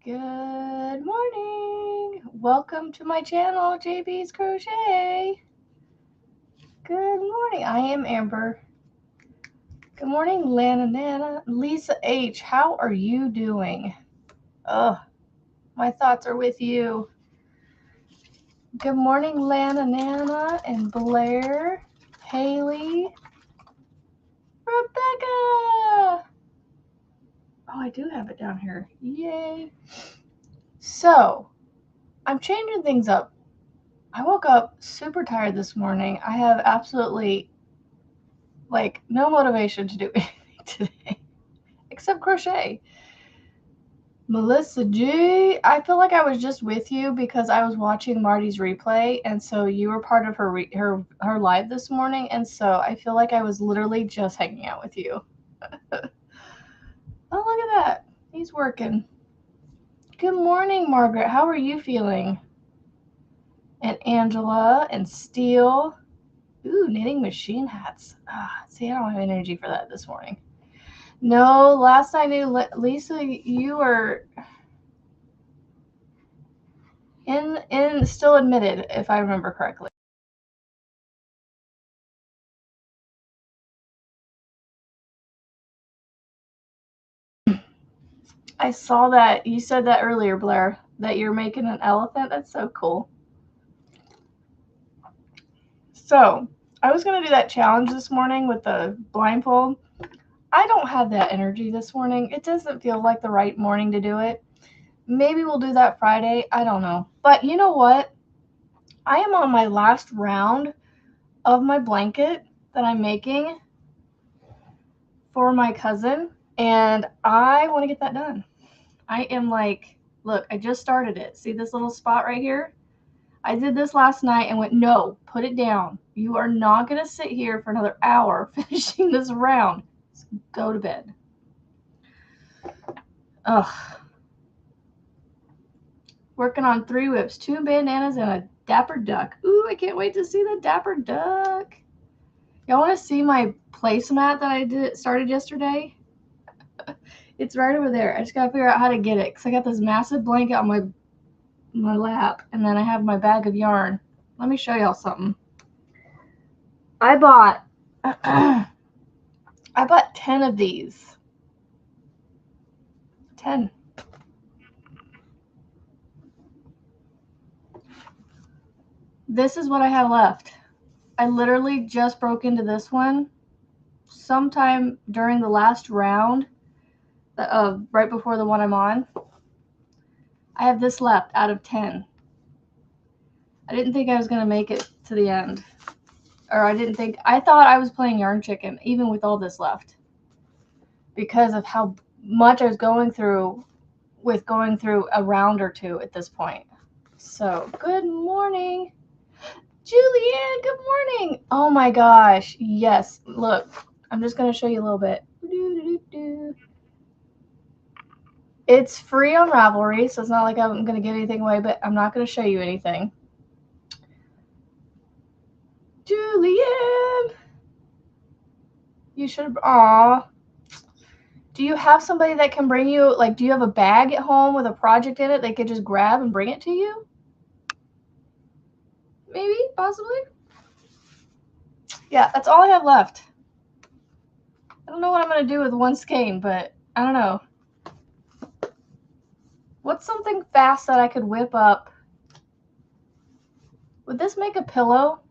Good morning. Welcome to my channel, JB's Crochet. Good morning. I am Amber. Good morning, Lana Nana. Lisa H, how are you doing? Oh, my thoughts are with you. Good morning, Lana Nana and Blair, Haley, Rebecca. Oh, I do have it down here. Yay. So, I'm changing things up. I woke up super tired this morning. I have absolutely no motivation to do anything today except crochet. Melissa G, I feel like I was just with you because I was watching Marty's replay, and so you were part of her live this morning, and so I feel like I was literally just hanging out with you. Oh, look at that. He's working. Good morning, Margaret. How are you feeling? And Angela and Steele. Ooh, knitting machine hats. See, I don't have energy for that this morning. No, last I knew, Lisa, you were in still admitted, if I remember correctly. I saw that you said that earlier, Blair, that you're making an elephant. That's so cool. So I was gonna do that challenge this morning with the blindfold. I don't have that energy this morning. It doesn't feel like the right morning to do it. Maybe we'll do that Friday. I don't know. But you know what? I am on my last round of my blanket that I'm making for my cousin, and I want to get that done. I am like, look, I just started it. See this little spot right here? I did this last night and went, no, put it down. You are not going to sit here for another hour finishing this round. Just go to bed. Ugh. Working on 3 whips, 2 bandanas, and a dapper duck. Ooh, I can't wait to see the dapper duck. Y'all want to see my placemat that I started yesterday? It's right over there. I just got to figure out how to get it because I got this massive blanket on my lap, and then I have my bag of yarn. Let me show y'all something. I bought 10 of these. 10. This is what I have left. I literally just broke into this one sometime during the last round, right before the one I'm on. I have this left out of 10. I didn't think I was going to make it to the end. Or I thought I was playing Yarn Chicken, even with all this left. Because of how much I was going through with going through a round or two at this point. So, good morning. Julianne, good morning. Oh my gosh. Yes. Look, I'm just going to show you a little bit. It's free on Ravelry, so it's not like I'm going to give anything away, but I'm not going to show you anything. Julianne. You should. Aw. Do you have somebody that can bring you, do you have a bag at home with a project in it they could just grab and bring it to you? Maybe, possibly. Yeah, that's all I have left. I don't know what I'm going to do with one skein, but I don't know. What's something fast that I could whip up? Would this make a pillow?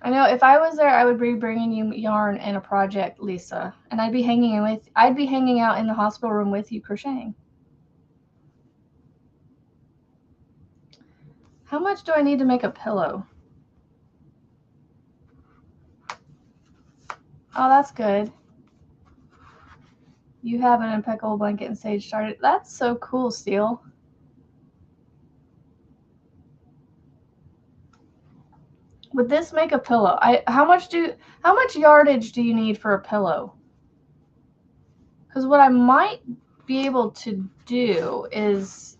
I know if I was there, I would be bringing you yarn and a project, Lisa, and I'd be hanging out in the hospital room with you crocheting. How much do I need to make a pillow? Oh, that's good. You have an impeccable blanket and sage started. That's so cool, Steele. Would this make a pillow? How much yardage do you need for a pillow? Because what I might be able to do is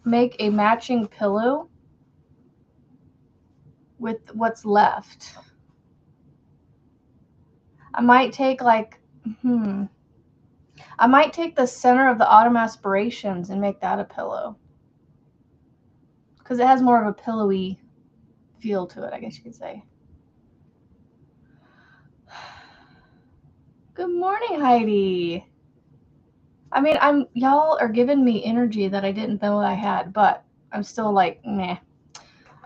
make a matching pillow with what's left. I might take I might take the center of the Autumn Aspirations and make that a pillow. Because it has more of a pillowy feel to it, I guess you could say. Good morning, Heidi. I mean, y'all are giving me energy that I didn't know I had, but I'm still like, meh.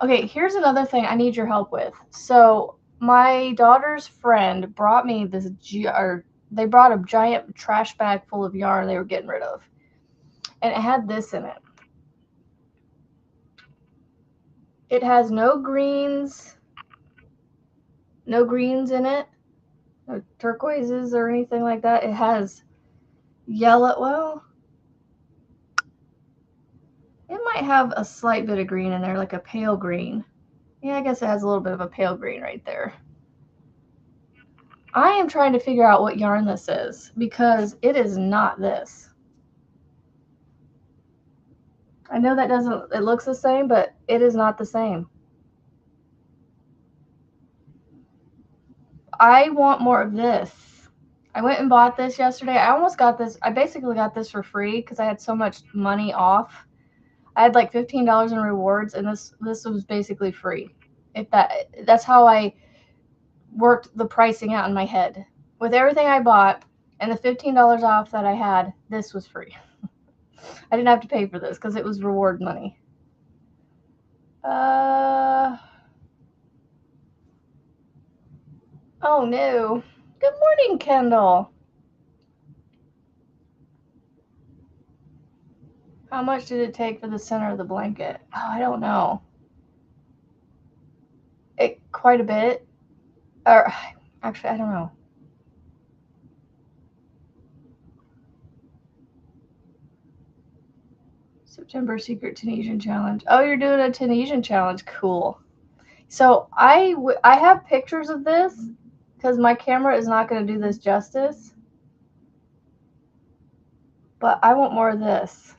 Okay, here's another thing I need your help with. So my daughter's friend brought me this, they brought a giant trash bag full of yarn they were getting rid of. And it had this in it. It has no greens in it, no turquoises or anything like that. It has yellow, well, it might have a slight bit of green in there, like a pale green. Yeah, I guess it has a little bit of a pale green right there. I am trying to figure out what yarn this is because it is not this. I know that it looks the same, but it is not the same. I want more of this. I went and bought this yesterday. I almost got this. I basically got this for free because I had so much money off. I had like $15 in rewards, and this was basically free. That's how I worked the pricing out in my head. With everything I bought and the $15 off that I had, this was free. I didn't have to pay for this because it was reward money. Oh no. Good morning, Kendall. How much did it take for the center of the blanket? Oh, I don't know. Quite a bit. Or actually, I don't know. September Secret Tunisian Challenge. Oh, you're doing a Tunisian challenge. Cool. So I have pictures of this because my camera is not going to do this justice. But I want more of this.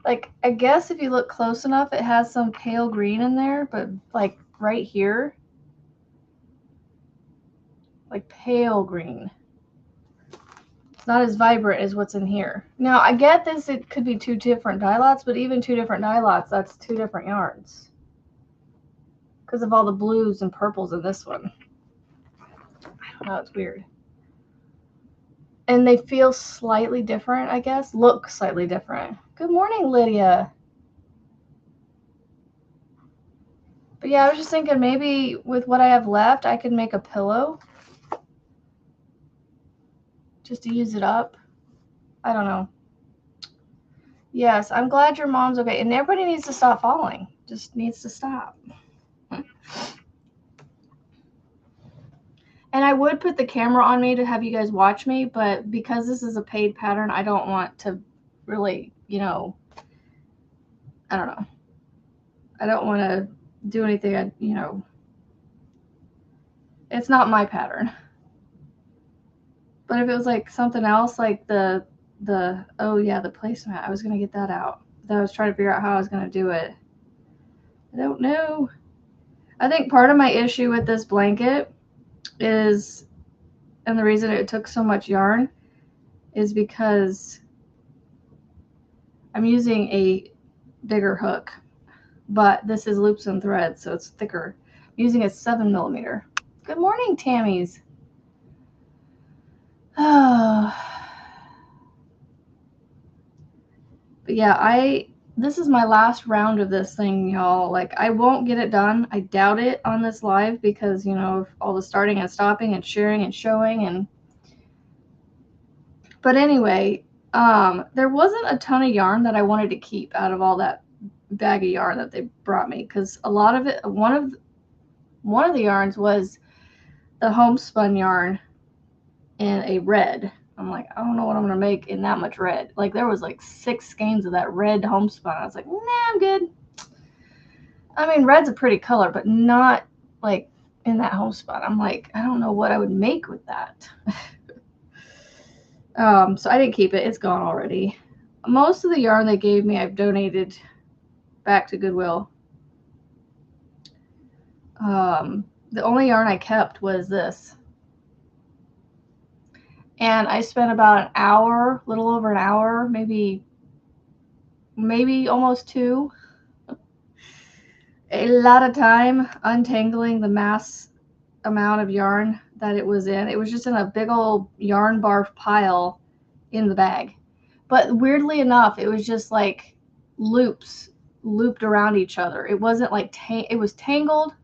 Like, I guess if you look close enough, it has some pale green in there, but like right here, like pale green. It's not as vibrant as what's in here. Now, I get this, it could be two different dye lots, but even two different dye lots, that's two different yarns. Because of all the blues and purples in this one. I don't know, it's weird. And they feel slightly different, I guess. Look slightly different. Good morning, Lydia. But yeah, I was just thinking maybe with what I have left, I could make a pillow. Just to use it up. I don't know. Yes, I'm glad your mom's okay. And everybody needs to stop falling. Just needs to stop. And I would put the camera on me to have you guys watch me, but because this is a paid pattern, I don't want to really, I don't know. I don't want to do anything, it's not my pattern. But if it was like something else, like the placemat, I was going to get that out. But I was trying to figure out how I was going to do it. I don't know. I think part of my issue with this blanket is, and the reason it took so much yarn, is because I'm using a bigger hook, but this is loops and threads, so it's thicker. I'm using a 7mm. Good morning, Tammy's. But yeah, this is my last round of this thing, y'all. Like, I won't get it done. I doubt it on this live because, of all the starting and stopping and sharing and showing. But anyway, there wasn't a ton of yarn that I wanted to keep out of all that bag of yarn that they brought me, because a lot of it, one of the yarns was the homespun yarn in a red. I'm like, I don't know what I'm gonna make in that much red. Like, there was like 6 skeins of that red homespun. I was like, nah, I'm good. I mean, red's a pretty color, but not like in that homespun. I'm like, I don't know what I would make with that. So I didn't keep it. It's gone already. Most of the yarn they gave me, I've donated back to Goodwill. The only yarn I kept was this. And I spent about an hour, little over an hour, maybe almost 2. A lot of time untangling the mass amount of yarn that it was in. It was just in a big old yarn barf pile in the bag. But weirdly enough, it was just like looped around each other. It wasn't like it was tangled,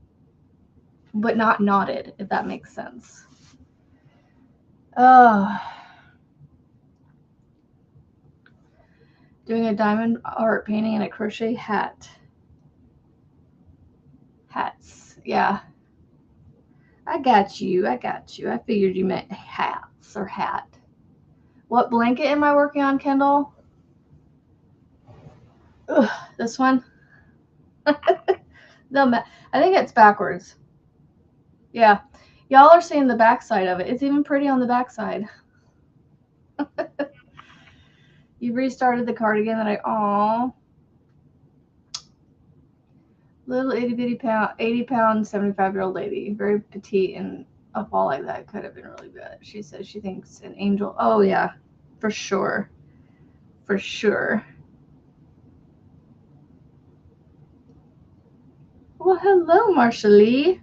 but not knotted, if that makes sense. Doing a diamond art painting and a crochet hat. Hats, yeah. I got you. I figured you meant hats or hat. What blanket am I working on, Kendall? Ugh, this one? No, I think it's backwards. Yeah. Y'all are seeing the backside of it. It's even pretty on the backside. You've restarted the cardigan that aw. Little 80 pound, 75-year-old lady. Very petite, and a fall like that could have been really good. She says she thinks an angel. Oh, yeah. For sure. For sure. Well, hello, Marsha-Lee.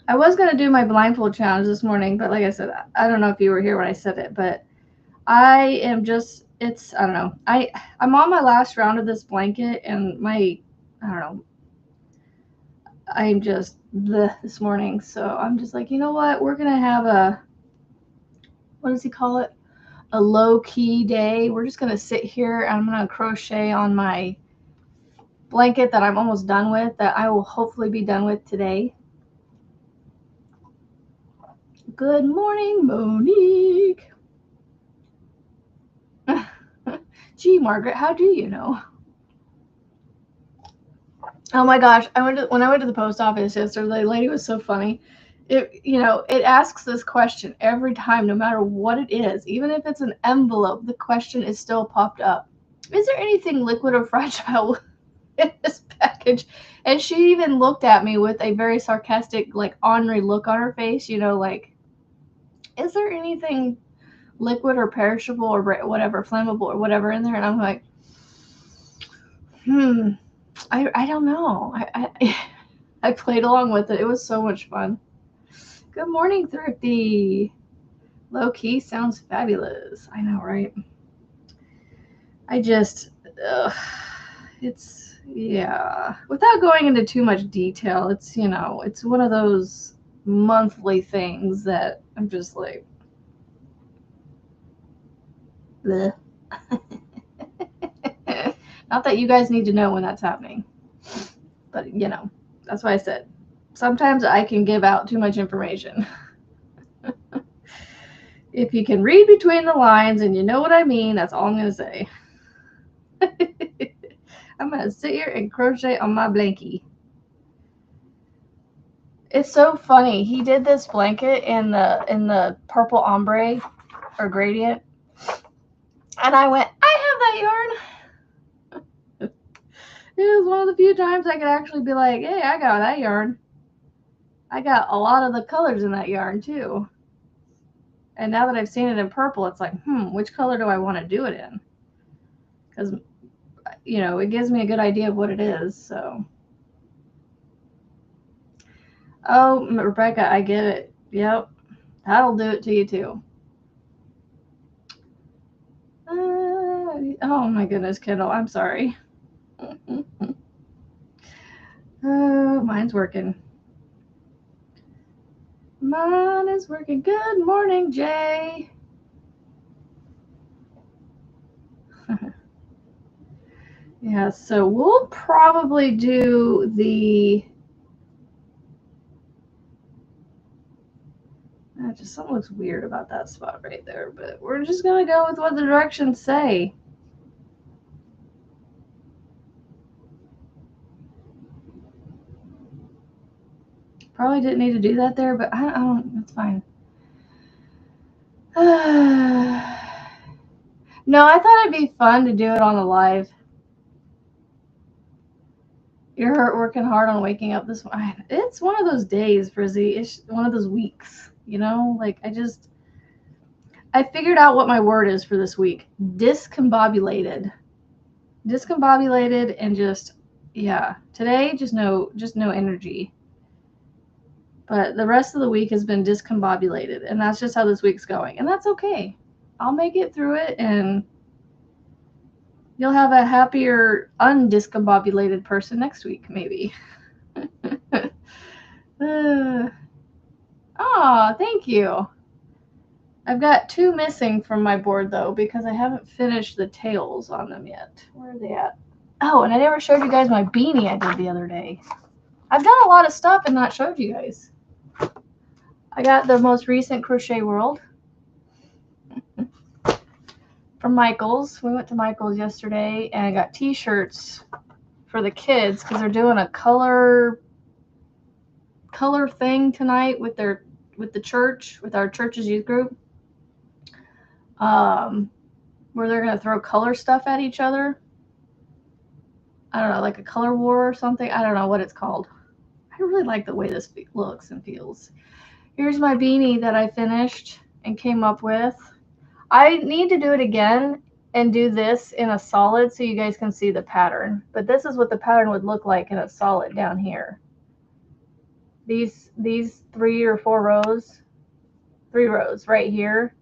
I was going to do my blindfold challenge this morning, but like I said, I don't know if you were here when I said it, but I am just, I don't know. I'm on my last round of this blanket, and I don't know, I'm just this morning. So I'm just like, you know what? We're going to have what does he call it? A low-key day. We're just going to sit here, and I'm going to crochet on my blanket that I'm almost done with, that I will hopefully be done with today. Good morning, Monique. Gee, Margaret, how do you know? Oh my gosh, when I went to the post office yesterday, the lady was so funny. It asks this question every time, no matter what it is. Even if it's an envelope, the question is still popped up. Is there anything liquid or fragile in this package? And she even looked at me with a very sarcastic, like, ornery look on her face, like, is there anything liquid or perishable or whatever, flammable or whatever in there? And I'm like, I don't know. I played along with it. It was so much fun. Good morning, Thrifty. Low key sounds fabulous. I know, right? Yeah. Without going into too much detail, it's one of those monthly things that I'm just like, bleh. Not that you guys need to know when that's happening, but that's why I said sometimes I can give out too much information. If you can read between the lines and you know what I mean, that's all I'm going to say. I'm going to sit here and crochet on my blankie. It's so funny. He did this blanket in the purple ombre or gradient. And I went, I have that yarn. It was one of the few times I could actually be like, hey, I got that yarn. I got a lot of the colors in that yarn too. And now that I've seen it in purple, it's like, which color do I want to do it in? Because, it gives me a good idea of what it is, so. Oh, Rebecca, I get it. Yep. That'll do it to you too. Oh my goodness, Kendall, I'm sorry. Mine's working. Mine is working. Good morning, Jay. Yeah, so we'll probably do just something looks weird about that spot right there, but we're just going to go with what the directions say. Probably didn't need to do that there, but I don't, it's fine. No, I thought it'd be fun to do it on a live. You're working hard on waking up this morning. It's one of those days, Frizzy. It's one of those weeks, like I figured out what my word is for this week. Discombobulated. Discombobulated and just, yeah. Today, just no energy. But the rest of the week has been discombobulated, and that's just how this week's going. And that's okay. I'll make it through it, and you'll have a happier, undiscombobulated person next week, maybe. Thank you. I've got 2 missing from my board, though, because I haven't finished the tails on them yet. Where are they at? Oh, and I never showed you guys my beanie I did the other day. I've done a lot of stuff and not showed you guys. I got the most recent Crochet World from Michael's. We went to Michael's yesterday, and I got t-shirts for the kids because they're doing a color thing tonight with the church, with our church's youth group. Where they're going to throw color stuff at each other. I don't know, like a color war or something. I don't know what it's called. I really like the way this looks and feels. Here's my beanie that I finished and came up with. I need to do it again and do this in a solid so you guys can see the pattern. But this is what the pattern would look like in a solid down here. These 3 or 4 rows. 3 rows right here.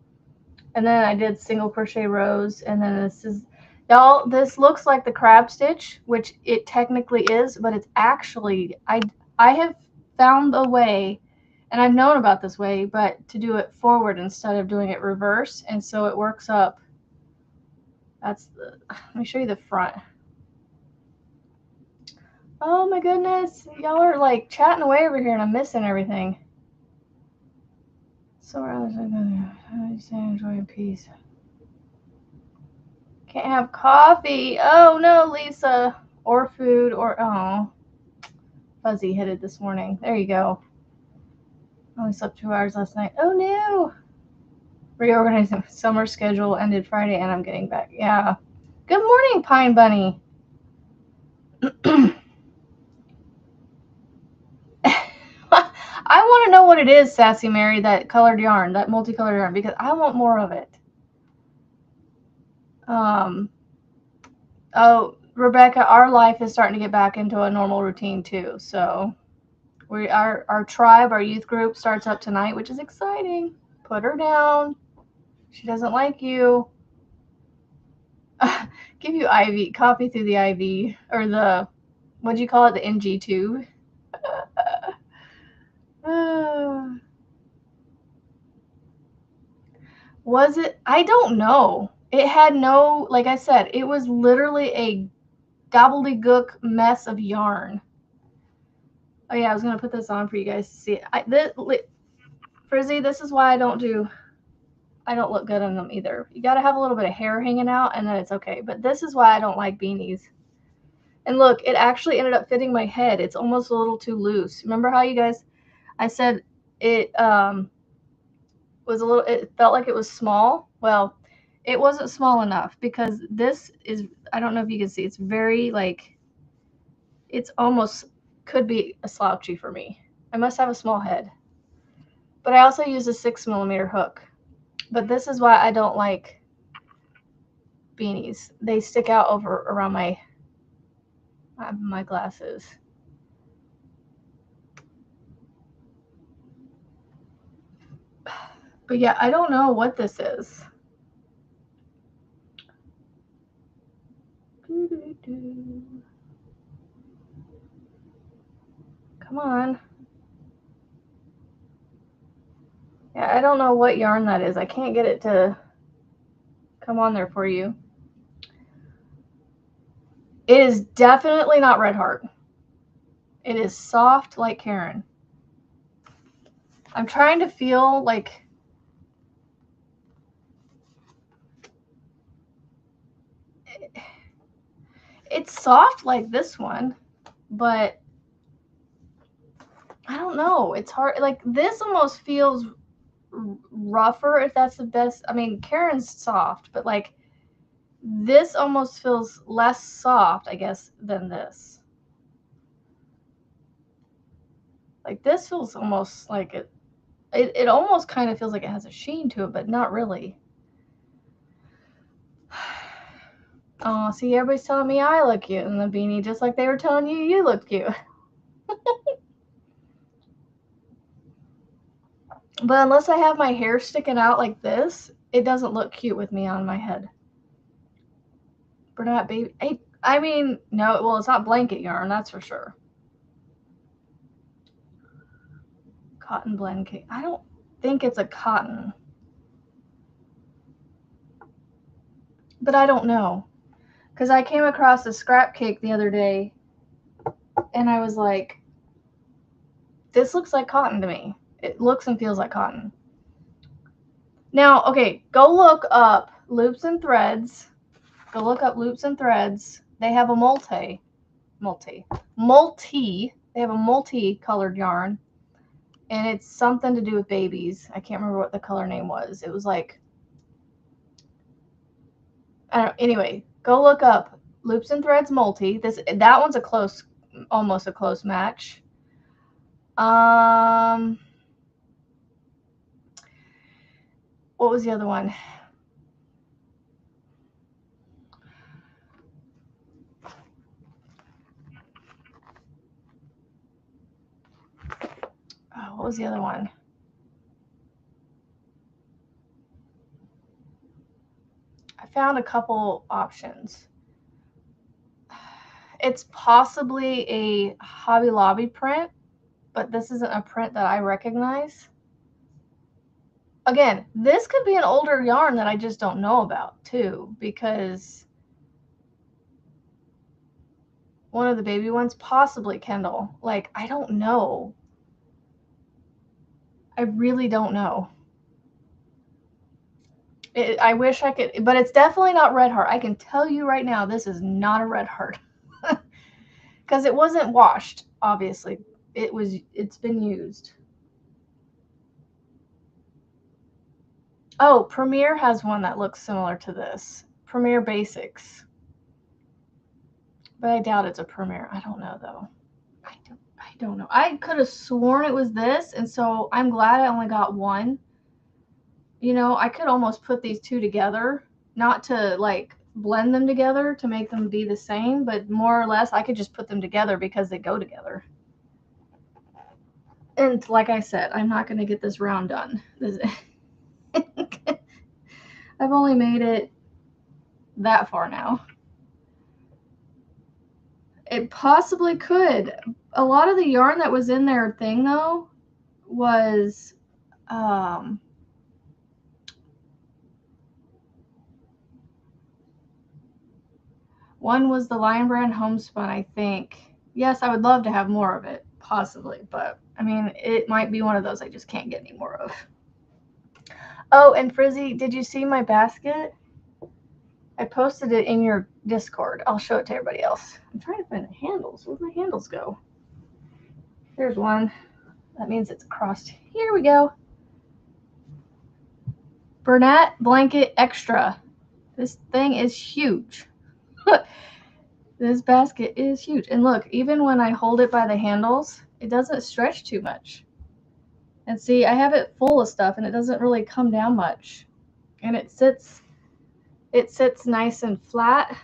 And then I did single crochet rows, and then this is, y'all, this looks like the crab stitch, which it technically is, but it's actually, I have found a way, and I've known about this way, but to do it forward instead of doing it reverse, and so it works up. Let me show you the front. Oh my goodness, y'all are like chatting away over here, and I'm missing everything. So I say enjoy in peace. Can't have coffee. Oh no, Lisa. Or food, or fuzzy headed this morning. There you go. Only slept 2 hours last night. Oh no. Reorganizing summer schedule ended Friday and I'm getting back. Yeah. Good morning, Pine Bunny. I want to know what it is, Sassy Mary, that colored yarn, that multicolored yarn, because I want more of it. Oh, Rebecca, our life is starting to get back into a normal routine too. So our tribe, our youth group starts up tonight, which is exciting. Put her down. She doesn't like you. Give you IV, copy through the IV, or the, what do you call it, the NG tube. Was it? I don't know. It had no, like I said, it was literally a gobbledygook mess of yarn. Oh yeah, I was going to put this on for you guys to see it. Frizzy, this is why I don't look good in them either. You got to have a little bit of hair hanging out and then it's okay. But this is why I don't like beanies. And look, it actually ended up fitting my head. It's almost a little too loose. Remember how you guys, I said it was a little, it felt like it was small. Well, it wasn't small enough because this is, I don't know if you can see, it's very like, it's almost could be a slouchy for me. I must have a small head. But I also use a 6mm hook. But this is why I don't like beanies. They stick out around my glasses. But yeah, I don't know what this is. Come on. Yeah, I don't know what yarn that is. I can't get it to come on there for you. It is definitely not Red Heart. It is soft like Karen. I'm trying to feel like it's soft like this one, but I don't know. It's hard. Like this almost feels rougher, if that's the best. I mean, Karen's soft, but like this almost feels less soft, I guess, than this. Like this feels almost like it. It almost kind of feels like it has a sheen to it, but not really. Oh, see, everybody's telling me I look cute in the beanie, just like they were telling you you look cute. But unless I have my hair sticking out like this, it doesn't look cute with me on my head. Bernat baby. I mean, no, well, it's not blanket yarn, that's for sure. Cotton blend cake. I don't think it's a cotton. But I don't know. Because I came across a scrap cake the other day, and I was like, this looks like cotton to me. It looks and feels like cotton. Now, okay, go look up Loops and Threads. Go look up Loops and Threads. They have a multi. They have a multi-colored yarn, and it's something to do with babies. I can't remember what the color name was. It was like, I don't know. Anyway, go look up Loops and Threads multi. That one's almost a close match. What was the other one? Oh, what was the other one? I found a couple options. It's possibly a Hobby Lobby print, but this isn't a print that I recognize. Again, this could be an older yarn that I just don't know about too, because one of the baby ones, possibly Kendall. Like, I don't know. I really don't know. I wish I could, but it's definitely not Red Heart. I can tell you right now, this is not a Red Heart. Because it wasn't washed, obviously. It's been used. Oh, Premier has one that looks similar to this. Premier Basics. But I doubt it's a Premier. I don't know, though. I don't know. I could have sworn it was this, and so I'm glad I only got one. You know, I could almost put these two together, not to, like, blend them together to make them be the same, but more or less I could just put them together because they go together. And like I said, I'm not going to get this round done. I've only made it that far now. It possibly could. A lot of the yarn that was in their thing, though, was one was the Lion Brand Homespun, I think. Yes, I would love to have more of it, possibly, but I mean, it might be one of those I just can't get any more of. Oh, and Frizzy, did you see my basket? I posted it in your Discord. I'll show it to everybody else. I'm trying to find the handles. Where'd my handles go? There's one. That means it's crossed. Here we go. Bernat Blanket Extra. This thing is huge. This basket is huge. And look, even when I hold it by the handles, it doesn't stretch too much. And see, I have it full of stuff and it doesn't really come down much. And it sits nice and flat.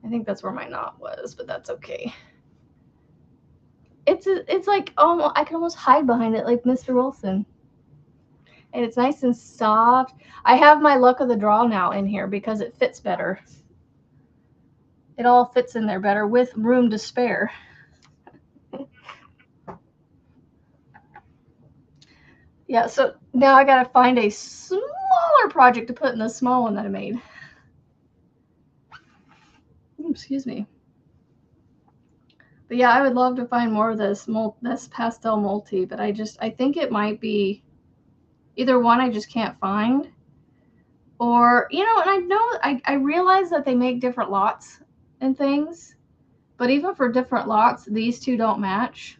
I think that's where my knot was, but that's okay. It's like almost, I can almost hide behind it like Mr. Wilson. And it's nice and soft. I have my Luck of the Draw now in here because it fits better. It all fits in there better with room to spare. Yeah, so now I gotta find a smaller project to put in the small one that I made. Ooh, excuse me. But yeah, I would love to find more of this pastel multi, but I think it might be either one I just can't find, or, you know, and I realize that they make different lots and things, but even for different lots, these two don't match.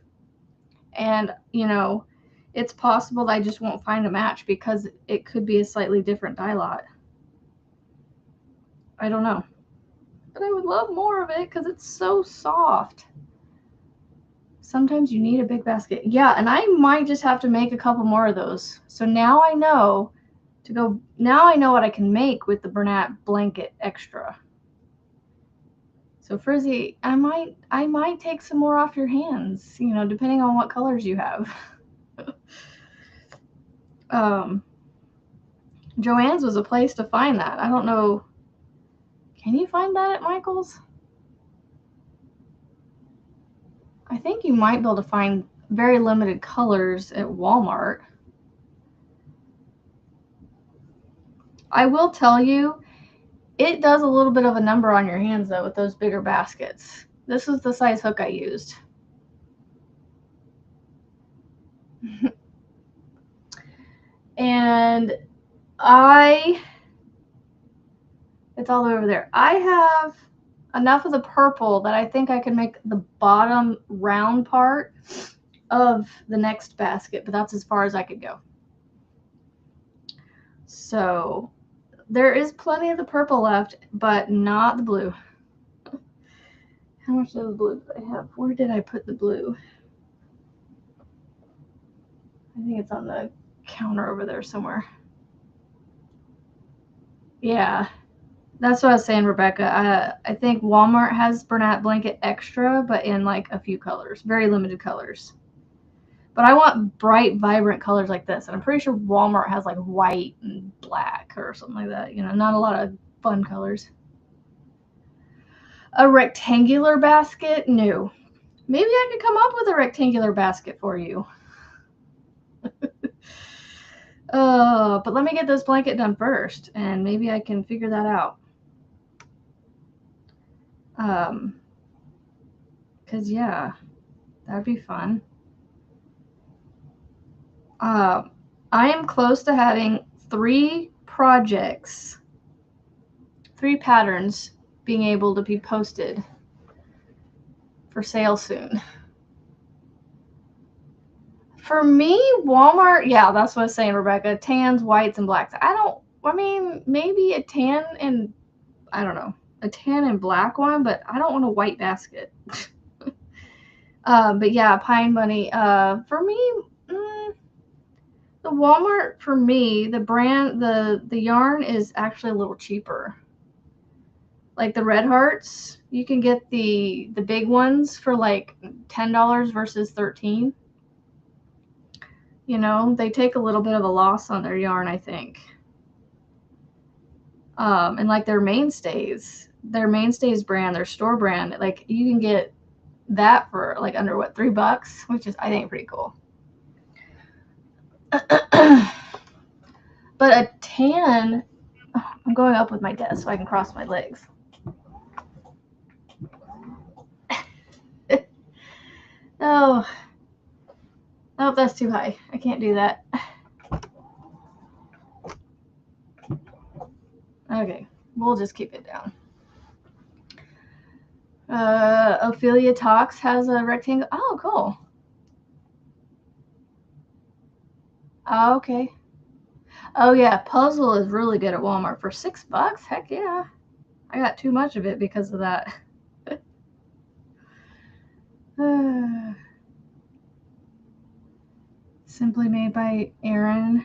And, you know, it's possible that I just won't find a match because it could be a slightly different dye lot. I don't know. But I would love more of it because it's so soft. Sometimes you need a big basket. Yeah, and I might just have to make a couple more of those. So now I know now I know what I can make with the Bernat blanket extra. So Frizzy, I might take some more off your hands, you know, depending on what colors you have. Joann's was a place to find that. I don't know. Can you find that at Michael's? I think you might be able to find very limited colors at Walmart. I will tell you, it does a little bit of a number on your hands, though, with those bigger baskets. This is the size hook I used. And it's all over there. I have enough of the purple that I think I can make the bottom round part of the next basket, but that's as far as I could go. So there is plenty of the purple left, but not the blue. How much of the blue do I have? Where did I put the blue? I think it's on the counter over there somewhere. Yeah, that's what I was saying, Rebecca. I think Walmart has Bernat blanket extra, but in like a few colors, very limited colors. But I want bright, vibrant colors like this. And I'm pretty sure Walmart has like white and black or something like that. You know, not a lot of fun colors. A rectangular basket? No. Maybe I could come up with a rectangular basket for you. But let me get this blanket done first, and maybe I can figure that out. Because, yeah, that'd be fun. I am close to having 3 projects, 3 patterns being able to be posted for sale soon. For me, Walmart, yeah, that's what I was saying, Rebecca. Tans, whites, and blacks. Maybe a tan and, I don't know, a tan and black one, but I don't want a white basket. But yeah, Pine Bunny. For me, the Walmart, for me, the brand, the yarn is actually a little cheaper. Like the Red Hearts, you can get the big ones for like $10 versus $13. You know, they take a little bit of a loss on their yarn, I think. And like their Mainstays brand, their store brand, like you can get that for like under what, $3, which is, I think, pretty cool. But a tan, I'm going up with my desk so I can cross my legs. Oh, that's too high. I can't do that. Okay, we'll just keep it down. Ophelia Talks has a rectangle. Oh, cool. Oh, okay. Oh yeah, Puzzle is really good at Walmart for $6. Heck yeah. I got too much of it because of that. Simply Made by Erin.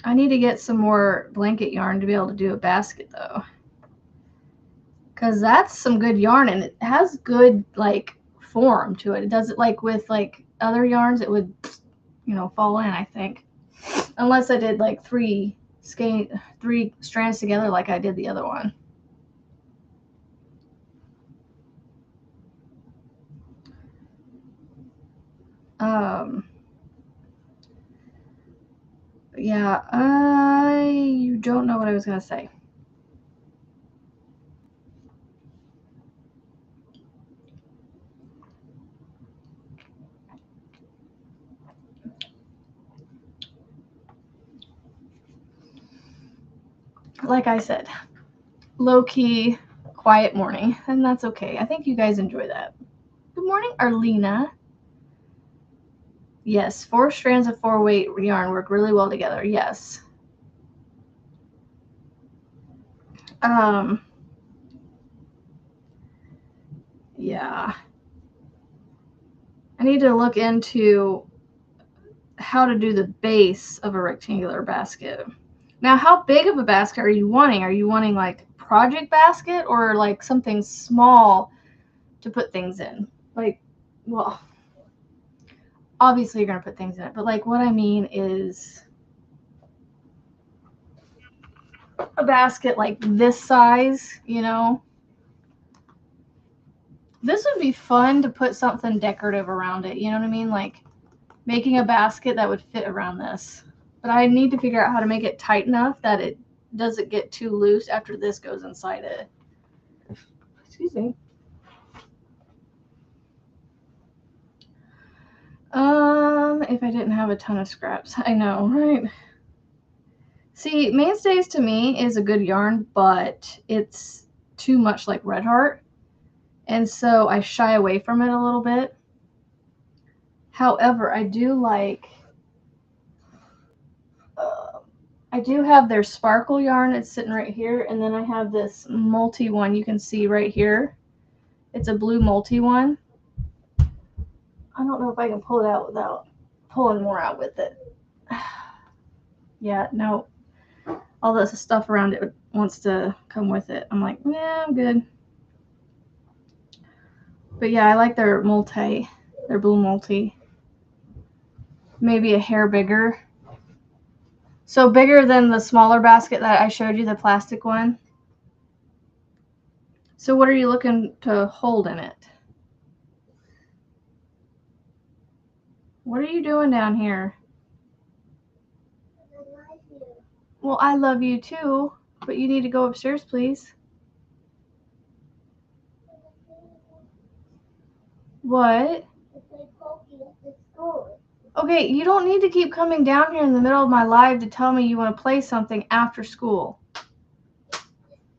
I need to get some more blanket yarn to be able to do a basket though. Because that's some good yarn and it has good like form to it. It does it like with like other yarns, it would, you know, fall in, I think. Unless I did like 3 strands together like I did the other one. Yeah, I don't know what I was going to say. Like I said, low-key, quiet morning, and that's okay. I think you guys enjoy that. Good morning, Arlena. Yes, 4 strands of 4-weight yarn work really well together. Yes. Yeah. I need to look into how to do the base of a rectangular basket. Now, how big of a basket are you wanting? Are you wanting like project basket or like something small to put things in? Like, well, obviously you're going to put things in it, but like what I mean is a basket like this size, you know? This would be fun to put something decorative around it, you know what I mean? Like making a basket that would fit around this. But I need to figure out how to make it tight enough that it doesn't get too loose after this goes inside it. Excuse me. If I didn't have a ton of scraps. I know, right? See, Mainstays to me is a good yarn, but it's too much like Red Heart. And so I shy away from it a little bit. However, I do like, I do have their sparkle yarn. It's sitting right here. And then I have this multi one you can see right here. It's a blue multi one. I don't know if I can pull it out without pulling more out with it. Yeah, no. All this stuff around it wants to come with it. I'm like, nah, I'm good. But yeah, I like their multi, their blue multi. Maybe a hair bigger. So bigger than the smaller basket that I showed you, the plastic one. So what are you looking to hold in it? What are you doing down here? I love you. Well, I love you too, but you need to go upstairs, please. What? Okay, you don't need to keep coming down here in the middle of my live to tell me you want to play something after school.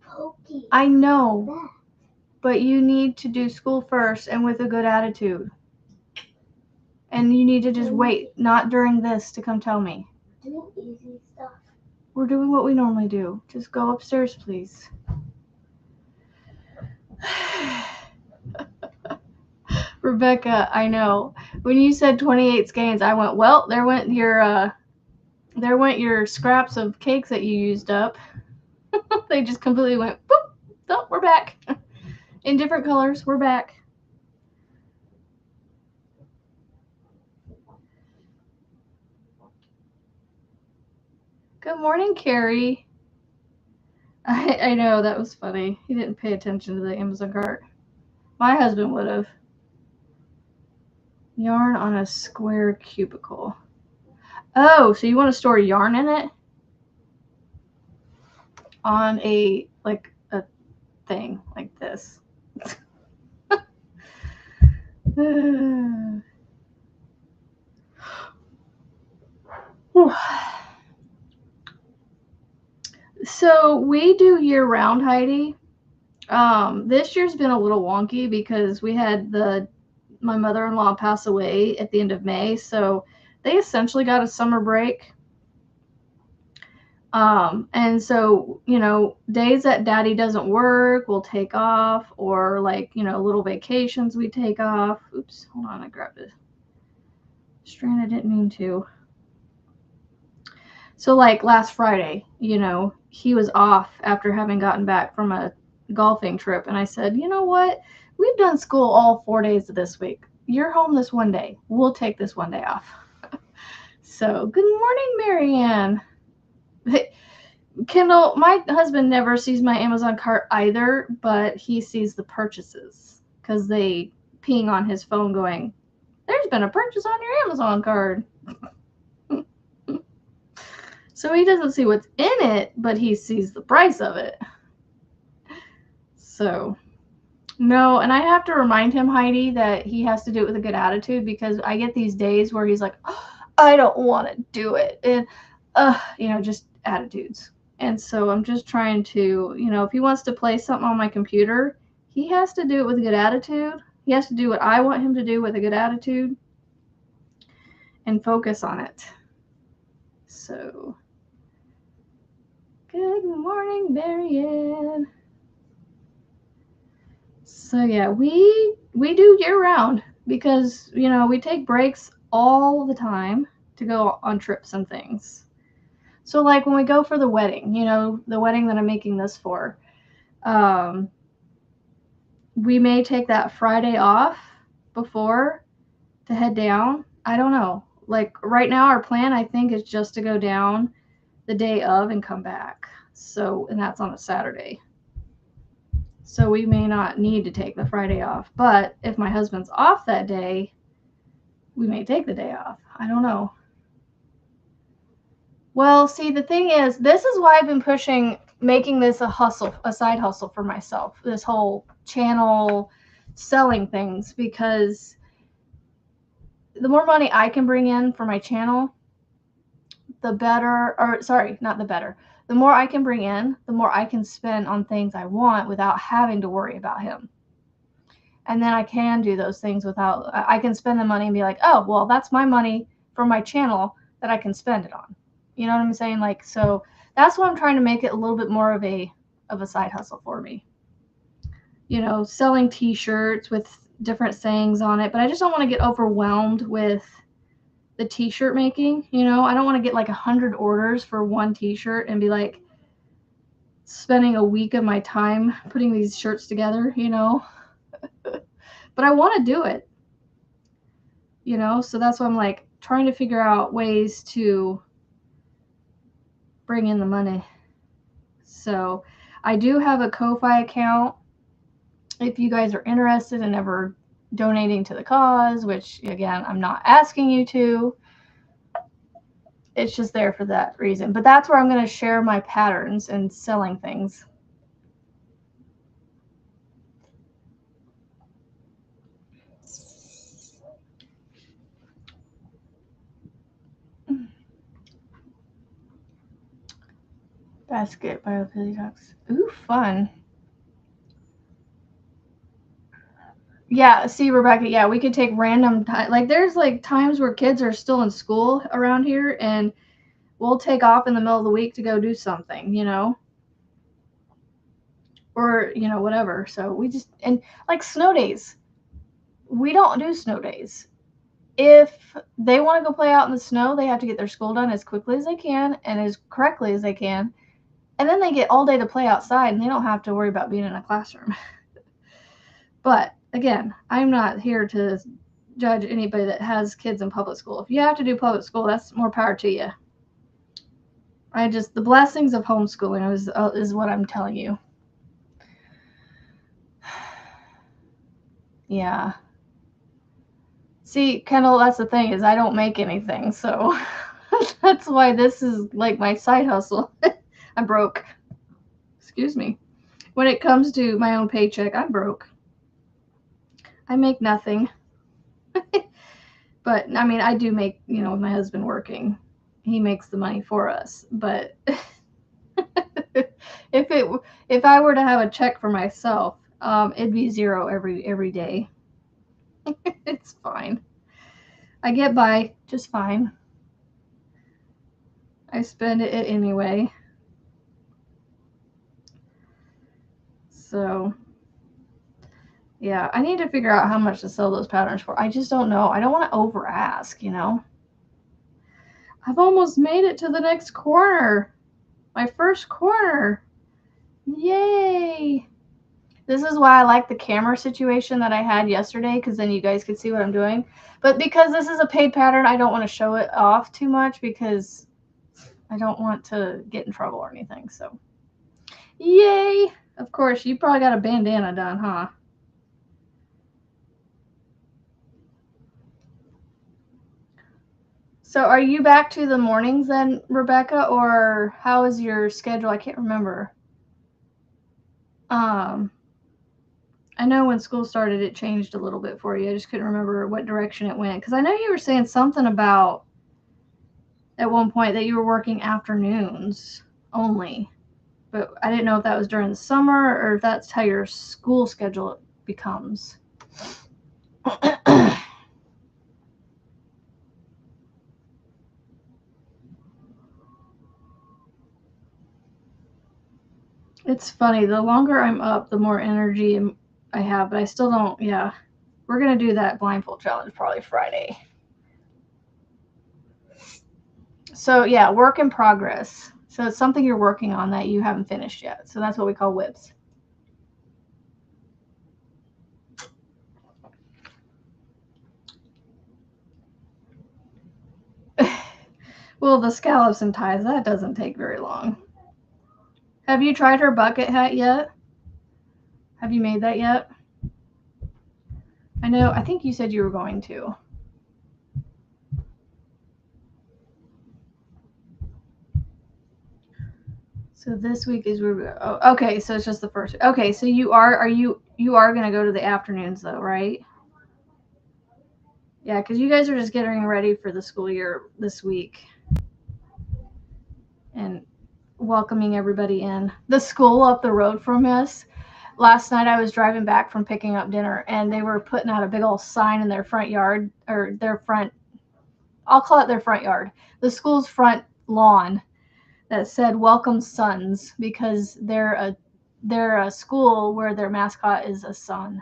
Pokey. I know, but you need to do school first and with a good attitude. And you need to just wait, not during this, to come tell me. Doing easy stuff. We're doing what we normally do. Just go upstairs, please. Rebecca, I know. When you said 28 skeins, I went, well, there went your scraps of cakes that you used up. They just completely went, boop. Oh, we're back. In different colors, we're back. Good morning, Carrie. I know, that was funny. He didn't pay attention to the Amazon cart. My husband would have. Yarn on a square cubicle. Oh, so you want to store yarn in it? On a thing like this. So we do year-round, Heidi. This year's been a little wonky because we had my mother-in-law pass away at the end of May, so they essentially got a summer break. And so, days that daddy doesn't work, we'll take off, or little vacations we take off. Oops, hold on, I grabbed a strand I didn't mean to. So last Friday, he was off after having gotten back from a golfing trip. And I said, you know what? We've done school all 4 days of this week. You're home this one day. We'll take this one day off. So good morning, Marianne. Kendall, my husband never sees my Amazon cart either, but he sees the purchases because they ping on his phone going, there's been a purchase on your Amazon card. So he doesn't see what's in it, but he sees the price of it. So, no, and I have to remind him, Heidi, that he has to do it with a good attitude because I get these days where he's like, oh, I don't want to do it. And, just attitudes. And so I'm just trying to, if he wants to play something on my computer, he has to do it with a good attitude. He has to do what I want him to do with a good attitude and focus on it. So... Good morning, Marianne. So yeah, we do year round because, you know, we take breaks all the time to go on trips and things. So like when we go for the wedding, you know, the wedding that I'm making this for, we may take that Friday off before to head down. I don't know. Like right now, our plan, I think, is just to go down the day of and come back. So, and that's on a Saturday. So we may not need to take the Friday off. But if my husband's off that day, we may take the day off. I don't know. Well, see, the thing is, this is why I've been pushing making this a hustle, a side hustle for myself, this whole channel selling things, because the more money I can bring in for my channel, the better, or sorry, not the better. The more I can bring in, the more I can spend on things I want without having to worry about him. And then I can do those things without, I can spend the money and be like, oh, well, that's my money from my channel that I can spend it on. You know what I'm saying? Like, so that's why I'm trying to make it a little bit more of a side hustle for me. You know, selling t-shirts with different sayings on it, but I just don't want to get overwhelmed with the t-shirt making. You know, I don't want to get like 100 orders for one t-shirt and be like spending a week of my time putting these shirts together, you know. But I want to do it, you know, so that's why I'm like trying to figure out ways to bring in the money. So I do have a Ko-Fi account if you guys are interested in ever donating to the cause, which again, I'm not asking you to. It's just there for that reason. But that's where I'm going to share my patterns and selling things. Basket biophysics. Ooh, fun. Yeah, see, Rebecca, yeah, we could take random time. Like, there's like times where kids are still in school around here, and we'll take off in the middle of the week to go do something, you know, or, you know, whatever. So we just, and like snow days, we don't do snow days. If they want to go play out in the snow, they have to get their school done as quickly as they can and as correctly as they can. And then they get all day to play outside and they don't have to worry about being in a classroom. But again, I'm not here to judge anybody that has kids in public school. If you have to do public school, that's more power to you. The blessings of homeschooling is what I'm telling you. Yeah. See, Kendall, that's the thing, is I don't make anything, so that's why this is like my side hustle. I'm broke. Excuse me. When it comes to my own paycheck, I'm broke. I make nothing. But I mean, I do make, you know, with my husband working, he makes the money for us. But if I were to have a check for myself, it'd be zero every day. It's fine. I get by just fine. I spend it anyway. So yeah, I need to figure out how much to sell those patterns for. I just don't know. I don't want to over ask, you know. I've almost made it to the next corner. My first corner. Yay! This is why I like the camera situation that I had yesterday, because then you guys could see what I'm doing. But because this is a paid pattern, I don't want to show it off too much because I don't want to get in trouble or anything. So, yay! Of course, you probably got a bandana done, huh? So are you back to the mornings then, Rebecca, or how is your schedule? I can't remember. I know when school started, it changed a little bit for you. I just couldn't remember what direction it went. Because I know you were saying something about at one point that you were working afternoons only. But I didn't know if that was during the summer or if that's how your school schedule becomes. It's funny. The longer I'm up, the more energy I have, but I still don't. Yeah. We're going to do that blindfold challenge probably Friday. So, yeah, work in progress. So it's something you're working on that you haven't finished yet. So that's what we call whips. Well, the scallops and ties, that doesn't take very long. Have you tried her bucket hat yet? Have you made that yet? I think you said you were going to. So this week is where we go. Oh, okay, so it's just the first. Okay, so you are going to go to the afternoons though, right? Yeah, because you guys are just getting ready for the school year this week. And welcoming everybody in. The school up the road from us, last night I was driving back from picking up dinner, and they were putting out a big old sign in their front yard, or their front, I'll call it their front yard, the school's front lawn, that said "Welcome Sons," because they're a school where their mascot is a sun,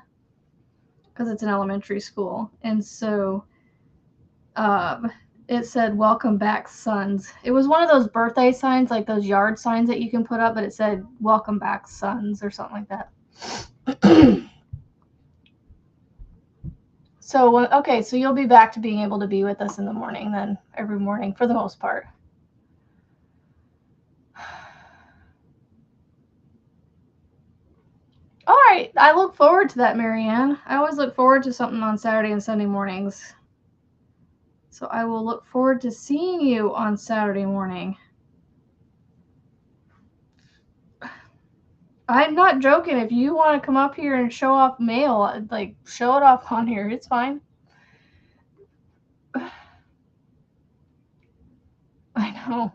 because it's an elementary school. And so it said "Welcome back, Sons." It was one of those birthday signs, like those yard signs that you can put up, but it said "Welcome back, Sons" or something like that. So, okay, so you'll be back to being able to be with us in the morning then, every morning, for the most part. All right, I look forward to that, Marianne. I always look forward to something on Saturday and Sunday mornings. So I will look forward to seeing you on Saturday morning. I'm not joking. If you want to come up here and show off mail, like, show it off on here. It's fine. I know.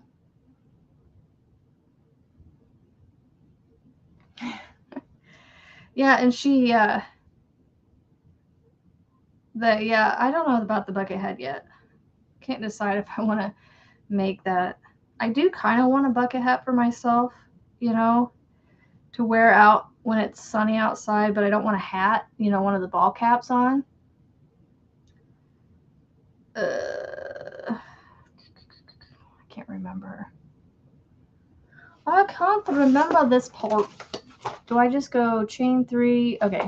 Yeah, and she, I don't know about the bucket head yet. Can't decide if I want to make that. I do kind of want a bucket hat for myself, to wear out when it's sunny outside, but I don't want a hat, one of the ball caps on. I can't remember. I can't remember this part. Do I just go chain 3? Okay.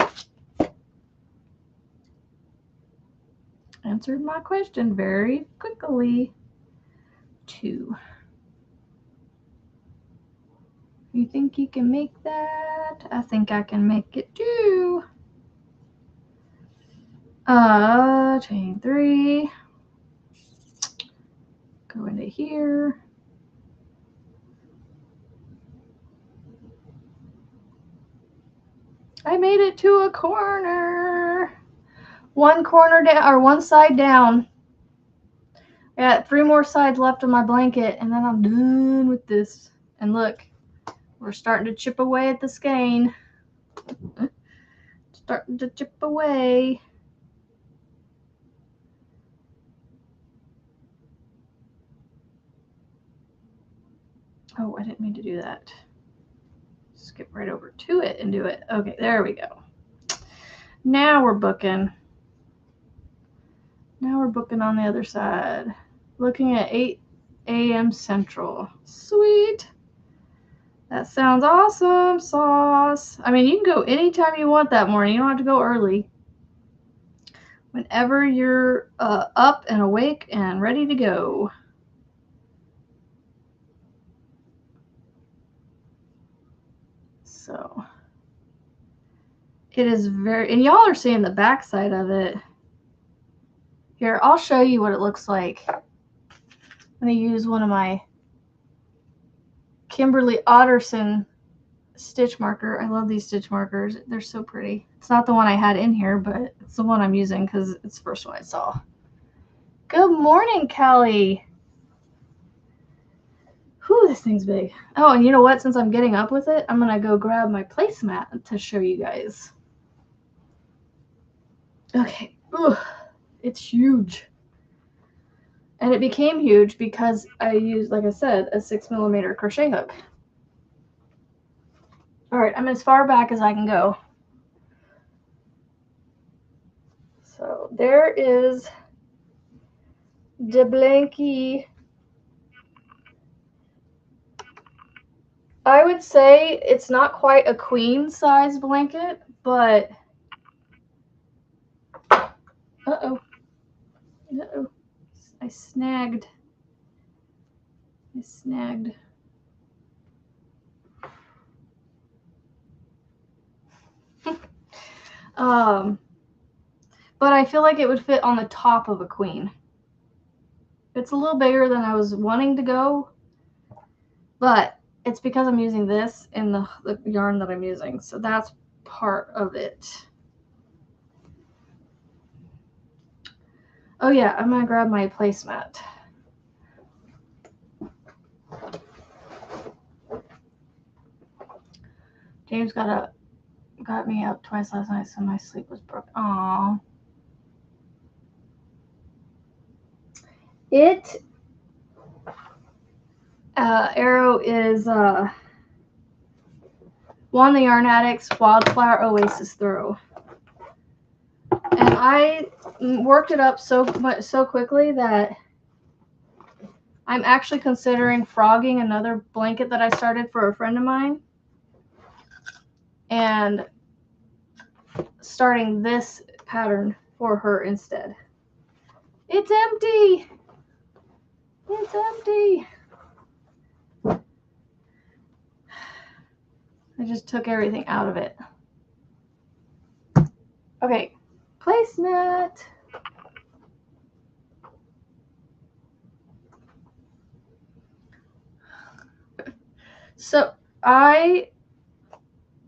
Answered my question very quickly. 2. You think you can make that? I think I can make it too. Chain 3. Go into here. I made it to a corner. One corner down, or one side down. I got 3 more sides left on my blanket, and then I'm done with this. And look, we're starting to chip away at the skein. Starting to chip away. Oh, I didn't mean to do that. Skip right over to it and do it. Okay, there we go. Now we're booking. Now we're booking on the other side. Looking at 8 a.m. Central. Sweet. That sounds awesome, Sauce. I mean, you can go anytime you want that morning. You don't have to go early. Whenever you're up and awake and ready to go. So it is very, and y'all are seeing the back side of it. Here, I'll show you what it looks like. I'm going to use one of my Kimberly Otterson stitch marker. I love these stitch markers. They're so pretty. It's not the one I had in here, but it's the one I'm using because it's the first one I saw. Good morning, Kelly. Whew, this thing's big. Oh, and you know what? Since I'm getting up with it, I'm going to go grab my placemat to show you guys. Okay. Ugh, it's huge. And it became huge because I used, like I said, a 6mm crochet hook. All right, I'm as far back as I can go. So there is the blankie. I would say it's not quite a queen size blanket, but uh-oh. Uh-oh. I snagged. But I feel like it would fit on the top of a queen. It's a little bigger than I was wanting to go, but it's because I'm using this in the yarn that I'm using, so that's part of it. Oh yeah, I'm gonna grab my placemat. James got me up twice last night, so my sleep was broken. Aww. Arrow is One the Yarn Addicts Wildflower Oasis Throw. And I worked it up so quickly that I'm actually considering frogging another blanket that I started for a friend of mine and starting this pattern for her instead. It's empty! It's empty! I just took everything out of it. Okay, placemat. So I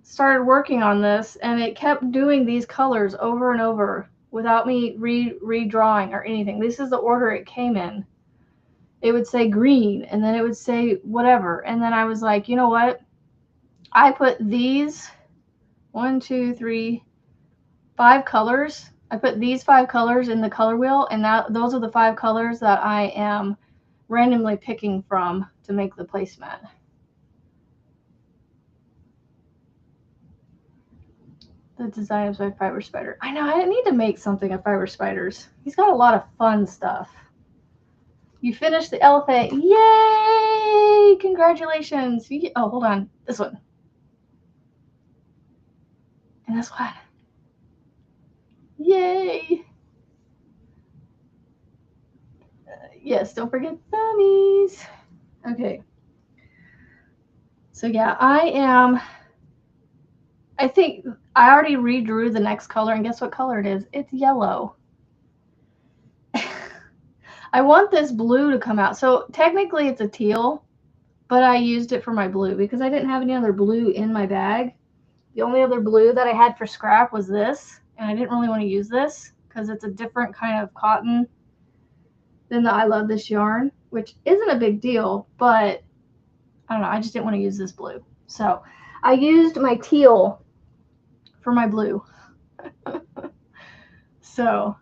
started working on this and it kept doing these colors over and over without me redrawing or anything. This is the order it came in. It would say green and then it would say whatever. And then I was like, you know what? I put these 1, 2, 3, 5 colors. I put these 5 colors in the color wheel, and those are the 5 colors that I am randomly picking from to make the placemat. The design is by Fiber Spider. I know, I need to make something of Fiber Spider's. He's got a lot of fun stuff. You finished the elephant. Yay! Congratulations. Oh, hold on. This one. And this one. Yay! Yes, don't forget thummies. Okay. So yeah, I think I already redrew the next color, and guess what color it is? It's yellow. I want this blue to come out. So technically it's a teal, but I used it for my blue because I didn't have any other blue in my bag. The only other blue that I had for scrap was this, and I didn't really want to use this because it's a different kind of cotton than the I Love This yarn, which isn't a big deal, but I don't know, I just didn't want to use this blue. So I used my teal for my blue. So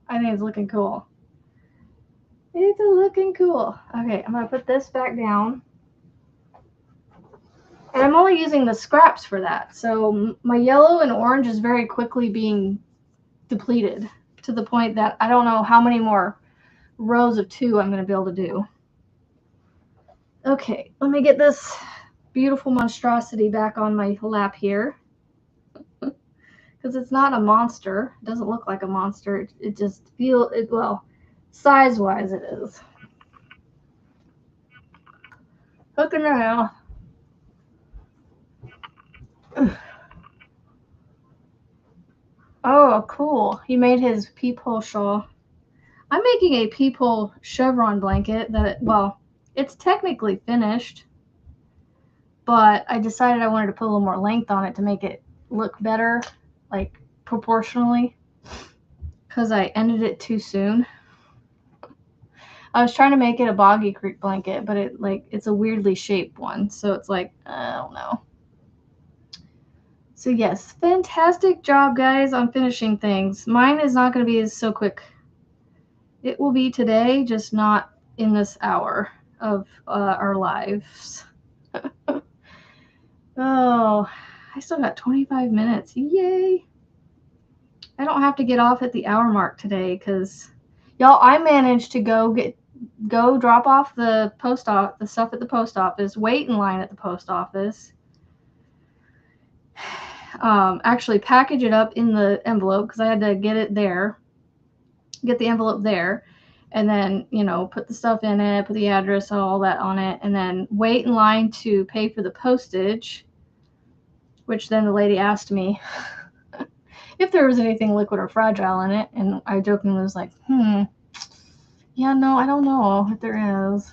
I think it's looking cool. It's looking cool. Okay, I'm going to put this back down. And I'm only using the scraps for that. So my yellow and orange is very quickly being depleted to the point that I don't know how many more rows of 2 I'm going to be able to do. Okay, let me get this beautiful monstrosity back on my lap here. Because it's not a monster. It doesn't look like a monster. It just feels, well, size-wise it is. Hooking her out. Oh, cool. He made his peephole shawl. I'm making a peephole chevron blanket that, well, it's technically finished, but I decided I wanted to put a little more length on it to make it look better, like proportionally, because I ended it too soon. I was trying to make it a Boggy Creek blanket, but it's a weirdly shaped one, so it's like, I don't know. So yes, fantastic job, guys, on finishing things. Mine is not going to be so quick. It will be today, just not in this hour of our lives. Oh, I still got 25 minutes. Yay. I don't have to get off at the hour mark today because, y'all, I managed to go drop off the stuff at the post office, wait in line at the post office, actually package it up in the envelope because I had to get the envelope there, and then, put the stuff in it, put the address, all that on it, and then wait in line to pay for the postage, which then the lady asked me if there was anything liquid or fragile in it, and I jokingly was like, yeah, no, I don't know if there is.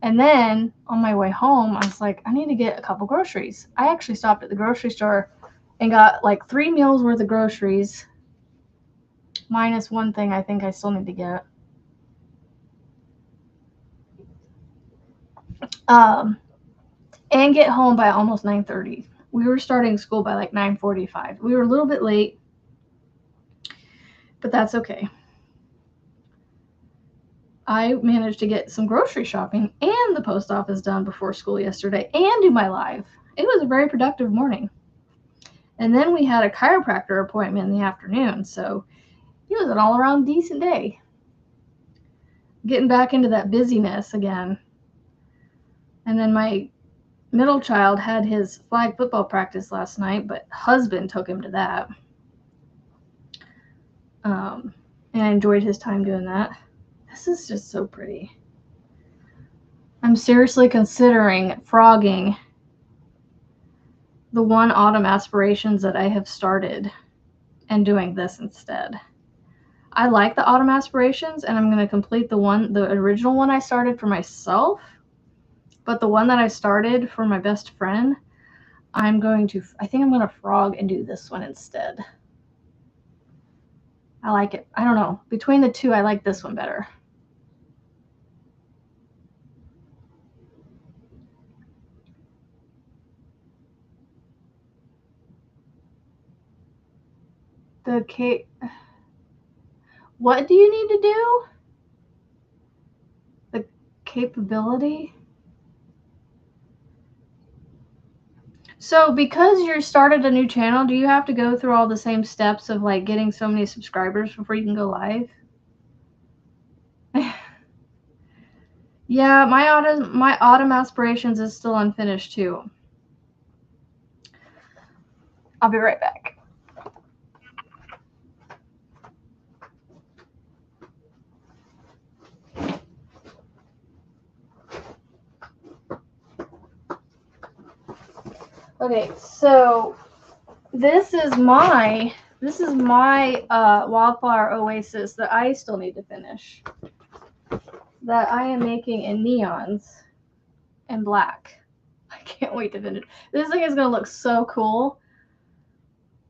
And then on my way home, I was like, I need to get a couple groceries. I actually stopped at the grocery store and got like 3 meals worth of groceries, minus one thing I think I still need to get. And get home by almost 9:30. We were starting school by like 9:45. We were a little bit late, but that's okay. I managed to get some grocery shopping and the post office done before school yesterday and do my live. It was a very productive morning. And then we had a chiropractor appointment in the afternoon, so it was an all-around decent day. Getting back into that busyness again. And then my middle child had his flag football practice last night, but husband took him to that. And I enjoyed his time doing that. This is just so pretty. I'm seriously considering frogging the one autumn aspirations that I have started and doing this instead. I like the autumn aspirations, and I'm going to complete the original one I started for myself, but the one that I started for my best friend, I think I'm going to frog and do this one instead. I like it. I don't know. Between the two, I like this one better. What do you need to do? The capability? So because you started a new channel, do you have to go through all the same steps of like getting so many subscribers before you can go live? Yeah, my autumn aspirations is still unfinished too. I'll be right back. Okay, so this is my wildflower oasis that I still need to finish. That I am making in neons and black. I can't wait to finish. This thing is going to look so cool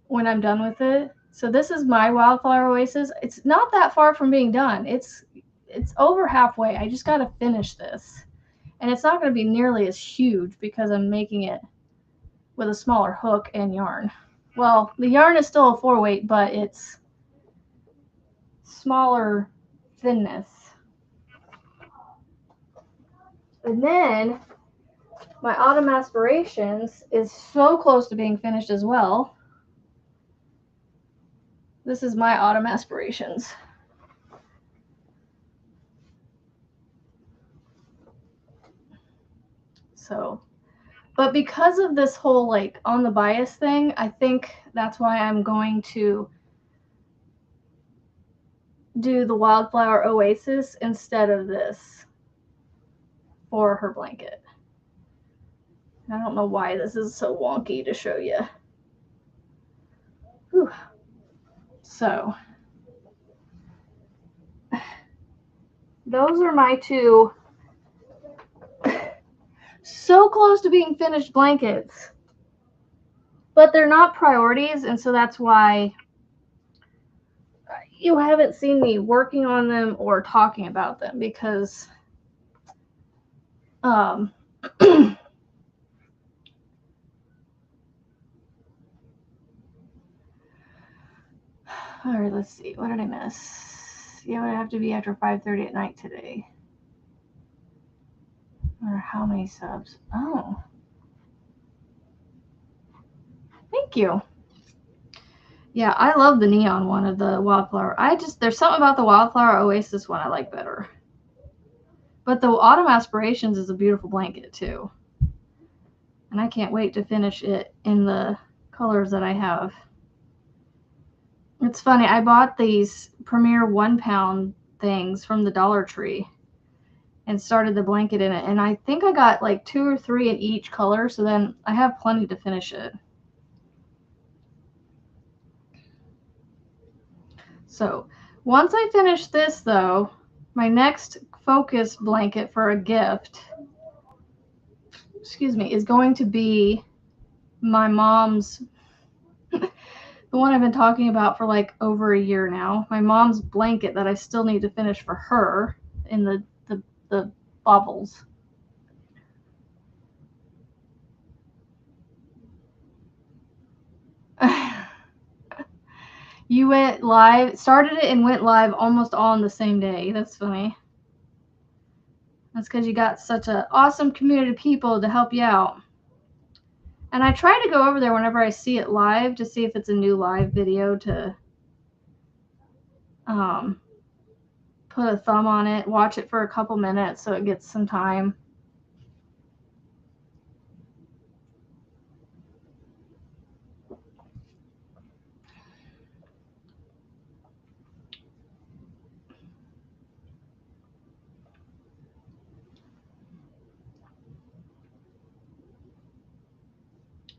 when I'm done with it. So this is my wildflower oasis. It's not that far from being done. It's over halfway. I just got to finish this. And it's not going to be nearly as huge because I'm making it with a smaller hook and yarn. Well, the yarn is still a 4-weight, but it's smaller thinness. And then my autumn aspirations is so close to being finished as well. This is my autumn aspirations. So, but because of this whole like on the bias thing, I think that's why I'm going to do the wildflower oasis instead of this for her blanket. I don't know why this is so wonky to show you. Whew. So those are my two so close to being finished blankets, but they're not priorities, and so that's why you haven't seen me working on them or talking about them, because all right, let's see, what did I miss? Yeah, it would have to be after 5:30 at night today. Or how many subs? Oh, Thank you. Yeah, I love the neon one of the Wildflower. There's something about the Wildflower Oasis one I like better. But the Autumn Aspirations is a beautiful blanket too. And I can't wait to finish it in the colors that I have. It's funny, I bought these Premier 1 pound things from the Dollar Tree and started the blanket in it. And I think I got like 2 or 3 in each color, so then I have plenty to finish it. So once I finish this though, my next focus blanket for a gift, excuse me, is going to be my mom's, the one I've been talking about for like over a year now, my mom's blanket that I still need to finish for her in the bubbles. You went live, started it and went live almost all on the same day. That's funny. That's because you got such an awesome community of people to help you out. And I try to go over there whenever I see it live to see if it's a new live video to put a thumb on it, watch it for a couple minutes so it gets some time.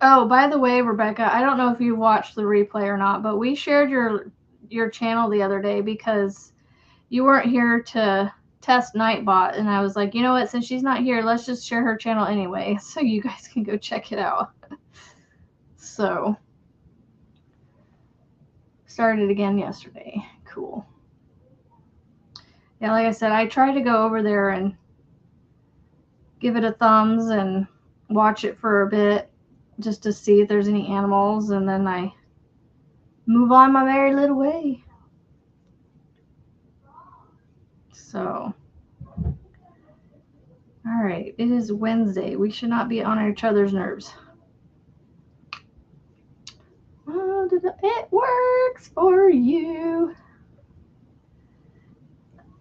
Oh, by the way, Rebecca, I don't know if you watched the replay or not, but we shared your channel the other day because you weren't here to test Nightbot, and I was like, you know what, since she's not here, let's just share her channel anyway, so you guys can go check it out. So, started again yesterday. Cool. Yeah, like I said, I try to go over there and give it a thumbs and watch it for a bit just to see if there's any animals, and then I move on my merry little way. So, all right, it is Wednesday. We should not be on each other's nerves. It works for you.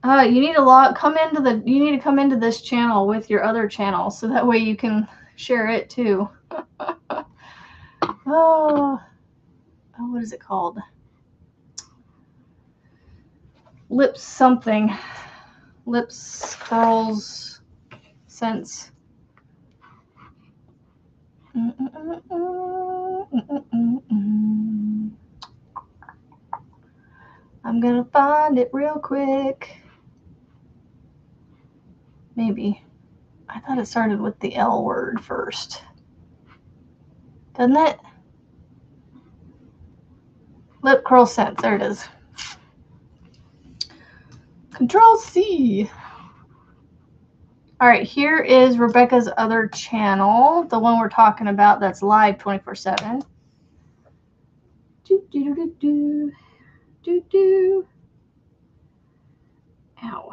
You need to come into this channel with your other channel so that way you can share it too. Oh, what is it called? Lips something. Lips curls sense. I'm gonna find it real quick. Maybe. I thought it started with the L word first. Doesn't it? Lip curl sense. There it is. Control C. All right, here is Rebecca's other channel, the one we're talking about that's live 24/7. Ow.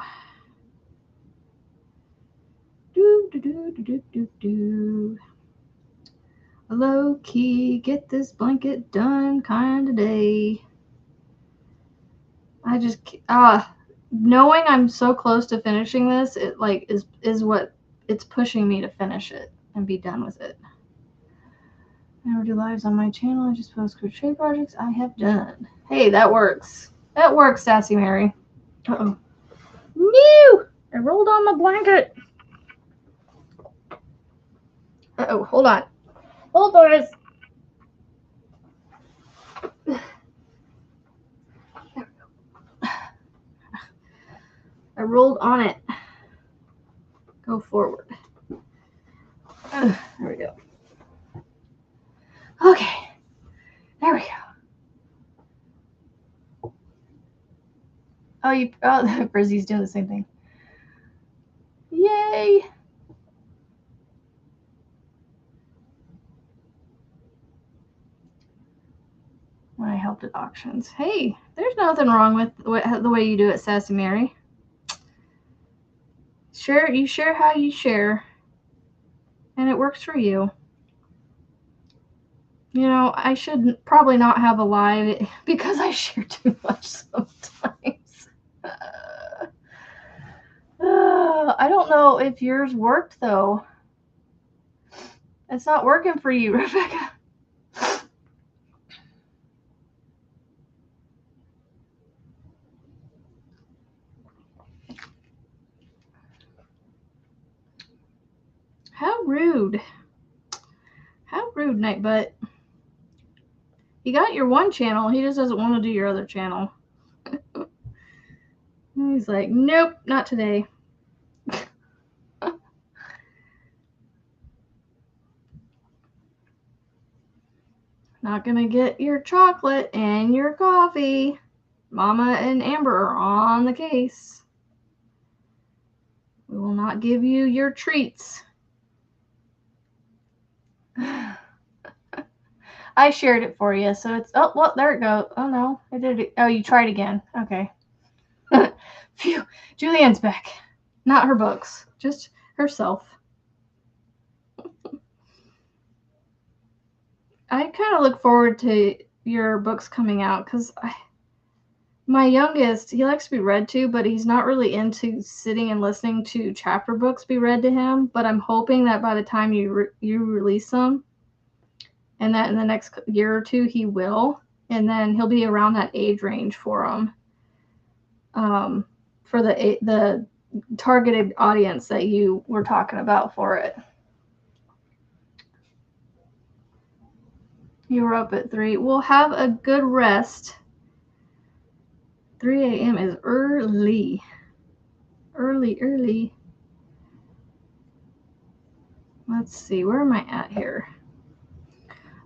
Low key, get this blanket done kind of day. I just knowing I'm so close to finishing this, it like is what it's pushing me to finish it and be done with it. I never do lives on my channel. I just post crochet projects I have done. Hey, that works. That works, Sassy Mary. Uh-oh. No! I rolled on my blanket. Uh-oh, hold on. Hold on. I rolled on it. Go forward. There we go. Okay. There we go. Oh, Brizzy's doing the same thing. Yay! When I helped at auctions. Hey, there's nothing wrong with the way you do it, Sassy Mary. You share how you share, and it works for you. You know, I should probably not have a live because I share too much sometimes. I don't know if yours worked though. It's not working for you, Rebecca. How rude. How rude, Nightbutt. You got your one channel. He just doesn't want to do your other channel. He's like, nope, not today. Not gonna get your chocolate and your coffee. Mama and Amber are on the case. We will not give you your treats. I shared it for you, so it's, oh, well, there it goes. Oh, no, I did it. Oh, you tried again. Okay. Phew, Julianne's back. Not her books, just herself. I kind of look forward to your books coming out because my youngest, he likes to be read to, but he's not really into sitting and listening to chapter books be read to him. But I'm hoping that by the time you release them, and that in the next year or two he will, and then he'll be around that age range for them. For the targeted audience that you were talking about for it. You were up at 3. We'll have a good rest. 3 a.m. is early. Early. Let's see, where am I at here?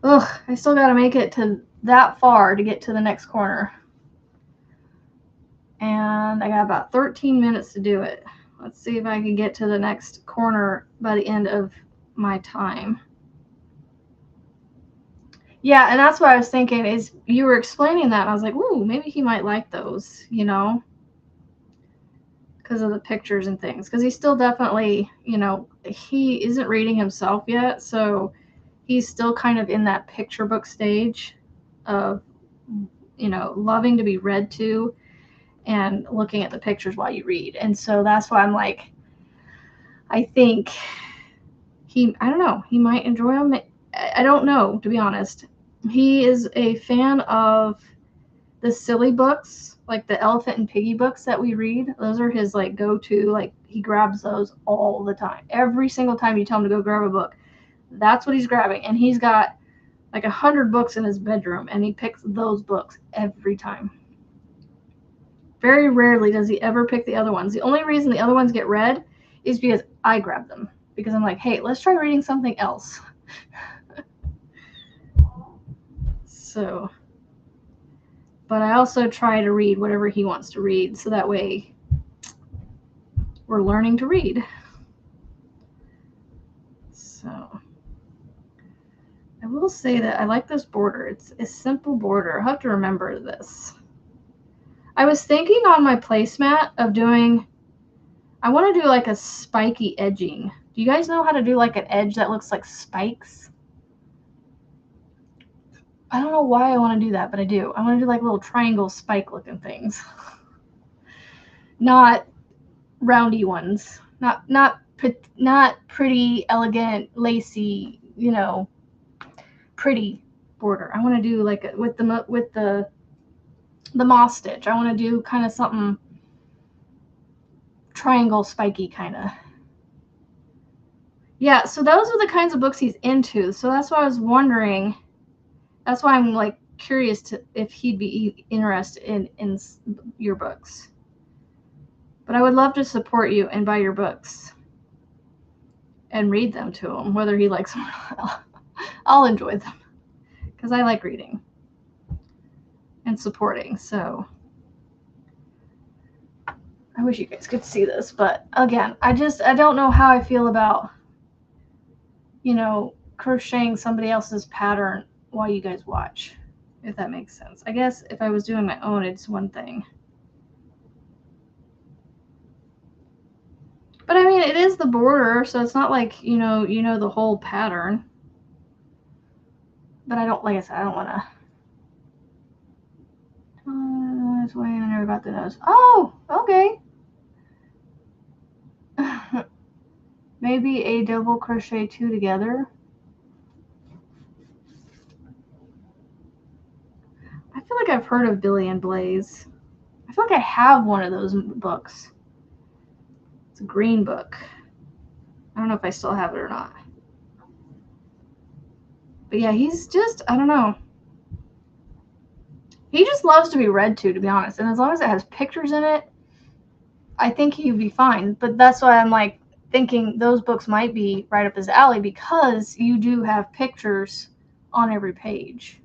Ugh, I still got to make it to that far to get to the next corner. And I got about 13 minutes to do it. Let's see if I can get to the next corner by the end of my time. Yeah, and that's what I was thinking is you were explaining that, and I was like, ooh, maybe he might like those, you know, because of the pictures and things. Because he's still definitely, you know, he isn't reading himself yet, so he's still kind of in that picture book stage of, you know, loving to be read to and looking at the pictures while you read. And so that's why I'm like, I think I don't know, he might enjoy them. I don't know, to be honest. He is a fan of the silly books, like the Elephant and Piggy books that we read. Those are his like go-to, like he grabs those all the time. Every single time you tell him to go grab a book, that's what he's grabbing. And he's got like 100 books in his bedroom, and he picks those books every time. Very rarely does he ever pick the other ones. The only reason the other ones get read is because I grab them. Because I'm like, hey, let's try reading something else. So, but I also try to read whatever he wants to read, so that way we're learning to read. So, I will say that I like this border. It's a simple border. I'll have to remember this. I was thinking on my placemat of doing, I want to do like a spiky edging. Do you guys know how to do like an edge that looks like spikes? I don't know why I want to do that, but I do. I want to do like little triangle spike looking things. Not roundy ones. Not pretty, elegant, lacy, you know, pretty border. I want to do like with the moss stitch. I want to do kind of something triangle spiky kind of. Yeah, so those are the kinds of books he's into. So that's why I was wondering. That's why I'm like curious if he'd be interested in your books. But I would love to support you and buy your books and read them to him, whether he likes them or not. I'll enjoy them because I like reading and supporting. So I wish you guys could see this, but again, I don't know how I feel about, you know, crocheting somebody else's pattern while you guys watch, if that makes sense. I guess if I was doing my own, it's one thing. But I mean, it is the border, so it's not like, you know the whole pattern. But I don't, like I said, I don't want to. I never got the nose. Oh, okay. Maybe a double crochet 2 together. I feel like I've heard of Billy and Blaze. I feel like I have one of those books. It's a green book. I don't know if I still have it or not. But yeah, he's just, I don't know. He just loves to be read to be honest. And as long as it has pictures in it, I think he'd be fine. But that's why I'm like thinking those books might be right up his alley, because you do have pictures on every page.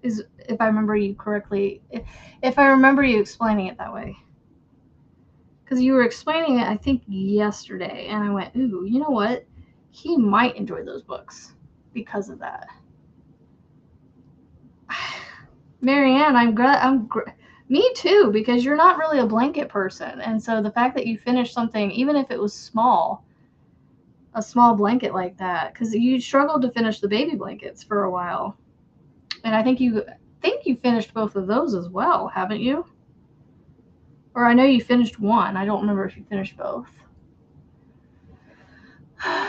If I remember you correctly, if I remember you explaining it that way. Because you were explaining it, I think, yesterday, and I went, ooh, you know what? He might enjoy those books because of that. Marianne, me too, because you're not really a blanket person, and so the fact that you finished something, even if it was small, a small blanket like that, because you struggled to finish the baby blankets for a while, and I think you finished both of those as well, haven't you? Or I know you finished one. I don't remember if you finished both.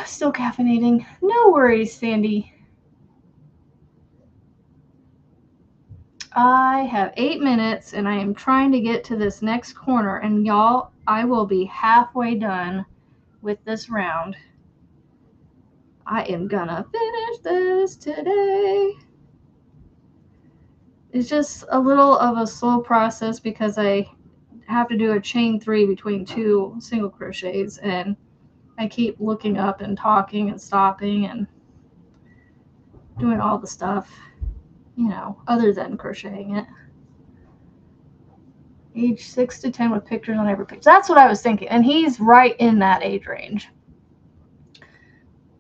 Still caffeinating. No worries, Sandy. I have 8 minutes and I am trying to get to this next corner. And y'all, I will be halfway done with this round. I am gonna finish this today. It's just a little of a slow process because I have to do a chain 3 between 2 single crochets, and I keep looking up and talking and stopping and doing all the stuff, other than crocheting it. Age 6 to 10 with pictures on every page. That's what I was thinking. And he's right in that age range.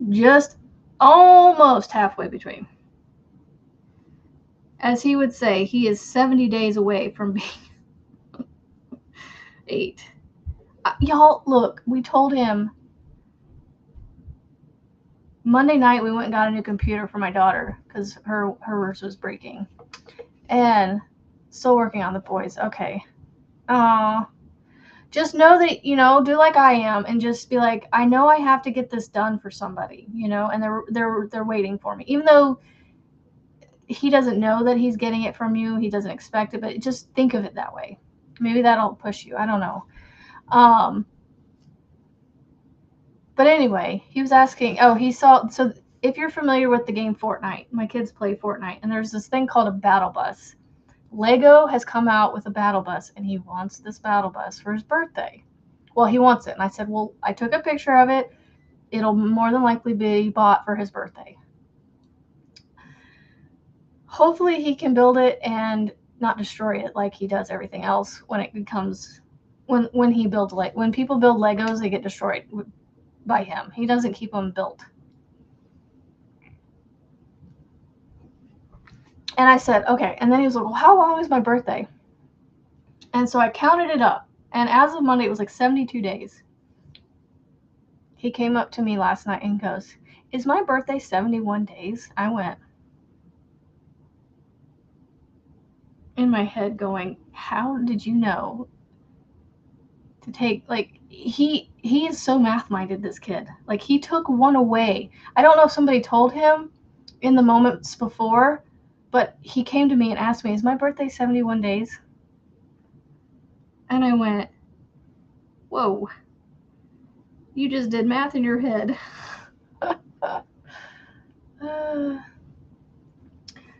Just almost halfway between. As he would say, he is 70 days away from being 8. Y'all, look, we told him Monday night we went and got a new computer for my daughter because hers was breaking. And still working on the boys. Okay. Just know that, do like I am and just be like, I know I have to get this done for somebody, and they're waiting for me. Even though he doesn't know that he's getting it from you, he doesn't expect it, but just think of it that way. Maybe that'll push you. I don't know. But anyway, he was asking, so if you're familiar with the game Fortnite, my kids play Fortnite, and there's this thing called a battle bus. Lego has come out with a battle bus, and he wants this battle bus for his birthday. Well, he wants it. And I said, well, I took a picture of it. It'll more than likely be bought for his birthday. Hopefully he can build it and not destroy it like he does everything else when it becomes, when he builds, when people build Legos, they get destroyed by him. He doesn't keep them built. And I said, okay. And then he was like, well, how long is my birthday? And so I counted it up. And as of Monday, it was like 72 days. He came up to me last night and goes, is my birthday 71 days? I went in my head going, how did you know to take, he is so math-minded, this kid. Like, he took one away. I don't know if somebody told him in the moments before, but he came to me and asked me, is my birthday 71 days? And I went, whoa, you just did math in your head.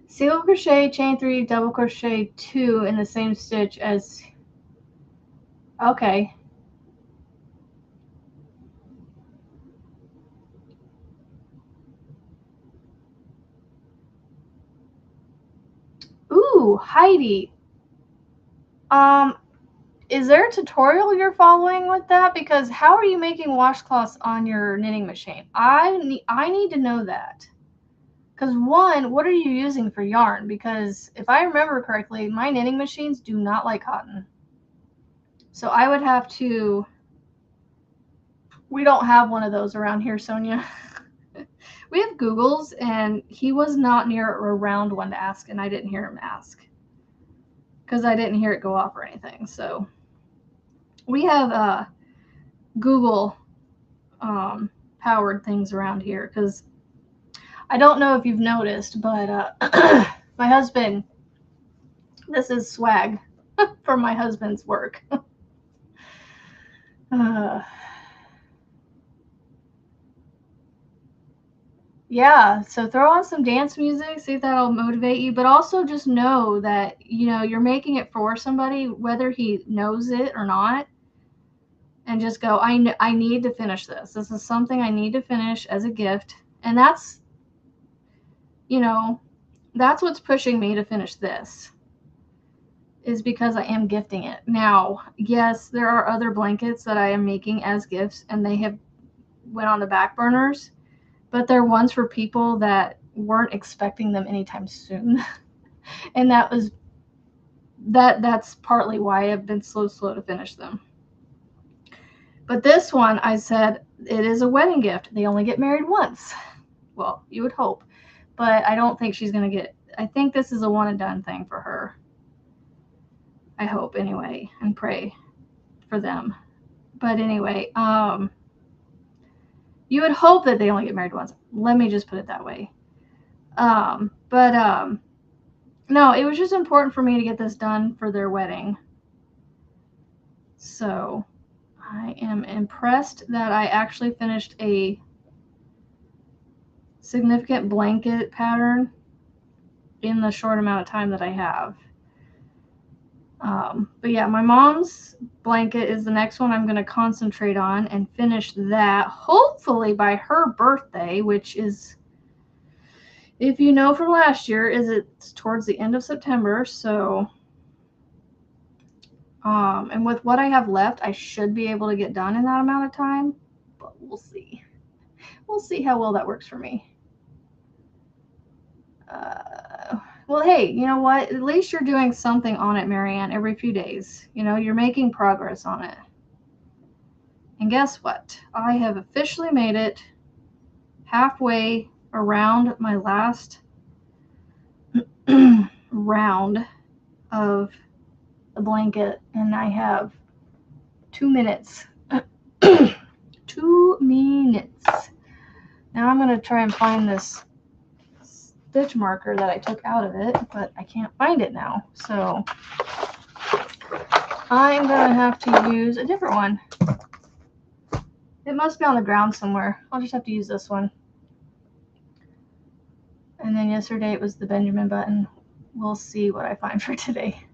Single crochet, chain 3, double crochet 2 in the same stitch as, okay. Ooh, Heidi. Is there a tutorial you're following with that? Because how are you making washcloths on your knitting machine? I need to know that. Because one, what are you using for yarn? Because if I remember correctly, my knitting machines do not like cotton. So I would have to, we don't have one of those around here, Sonia. We have Googles, and he was not near a round one to ask, and I didn't hear him ask because I didn't hear it go off or anything. So we have Google powered things around here because I don't know if you've noticed, but my husband, this is swag from my husband's work. Yeah, so throw on some dance music, see if that'll motivate you, but also just know that, you know, you're making it for somebody, whether he knows it or not, and just go, I need to finish this. This is something I need to finish as a gift. And that's, you know, that's what's pushing me to finish this, is because I am gifting it. Now, yes, there are other blankets that I am making as gifts, and they have went on the back burners, but they're ones for people that weren't expecting them anytime soon. And that's partly why I've been slow to finish them. But this one, I said, it is a wedding gift. They only get married once. Well, you would hope. But I don't think she's going to get, I think this is a one and done thing for her. I hope anyway, and pray for them. But anyway, you would hope that they only get married once. Let me just put it that way. No, it was just important for me to get this done for their wedding. So I am impressed that I actually finished a significant blanket pattern in the short amount of time that I have. But yeah, my mom's blanket is the next one I'm going to concentrate on and finish that hopefully by her birthday, which is, if you know from last year, it's towards the end of September. So, and with what I have left, I should be able to get done in that amount of time, but we'll see. We'll see how well that works for me. Well, hey, you know what? At least you're doing something on it, Marianne, every few days. You know, you're making progress on it. And guess what? I have officially made it halfway around my last round of the blanket, and I have 2 minutes. 2 minutes. Now I'm going to try and find this stitch marker that I took out of it, but I can't find it now. So I'm going to have to use a different one. It must be on the ground somewhere. I'll just have to use this one. And then yesterday it was the Benjamin button. We'll see what I find for today.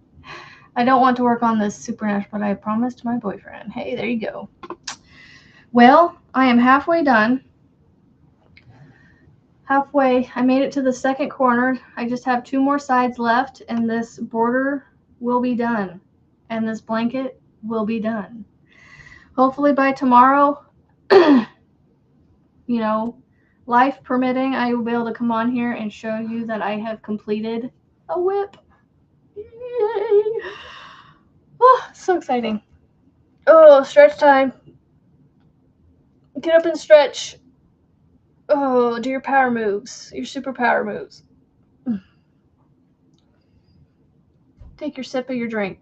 I don't want to work on this supernatural, but I promised my boyfriend. Hey, there you go. Well, I am halfway done. Halfway. I made it to the second corner. I just have 2 more sides left, and this border will be done. And this blanket will be done. Hopefully by tomorrow, you know, life permitting, I will be able to come on here and show you that I have completed a whip. Yay! Oh, so exciting. Oh, stretch time. Get up and stretch. Oh, do your power moves, your super power moves. Take your sip of your drink.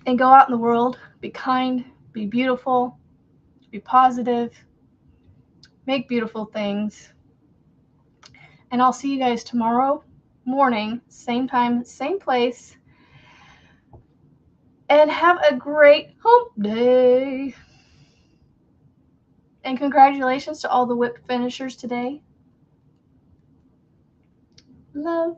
And go out in the world. Be kind. Be beautiful. Be positive. Make beautiful things. And I'll see you guys tomorrow morning, same time, same place. And have a great hump day. And congratulations to all the whip finishers today. Love.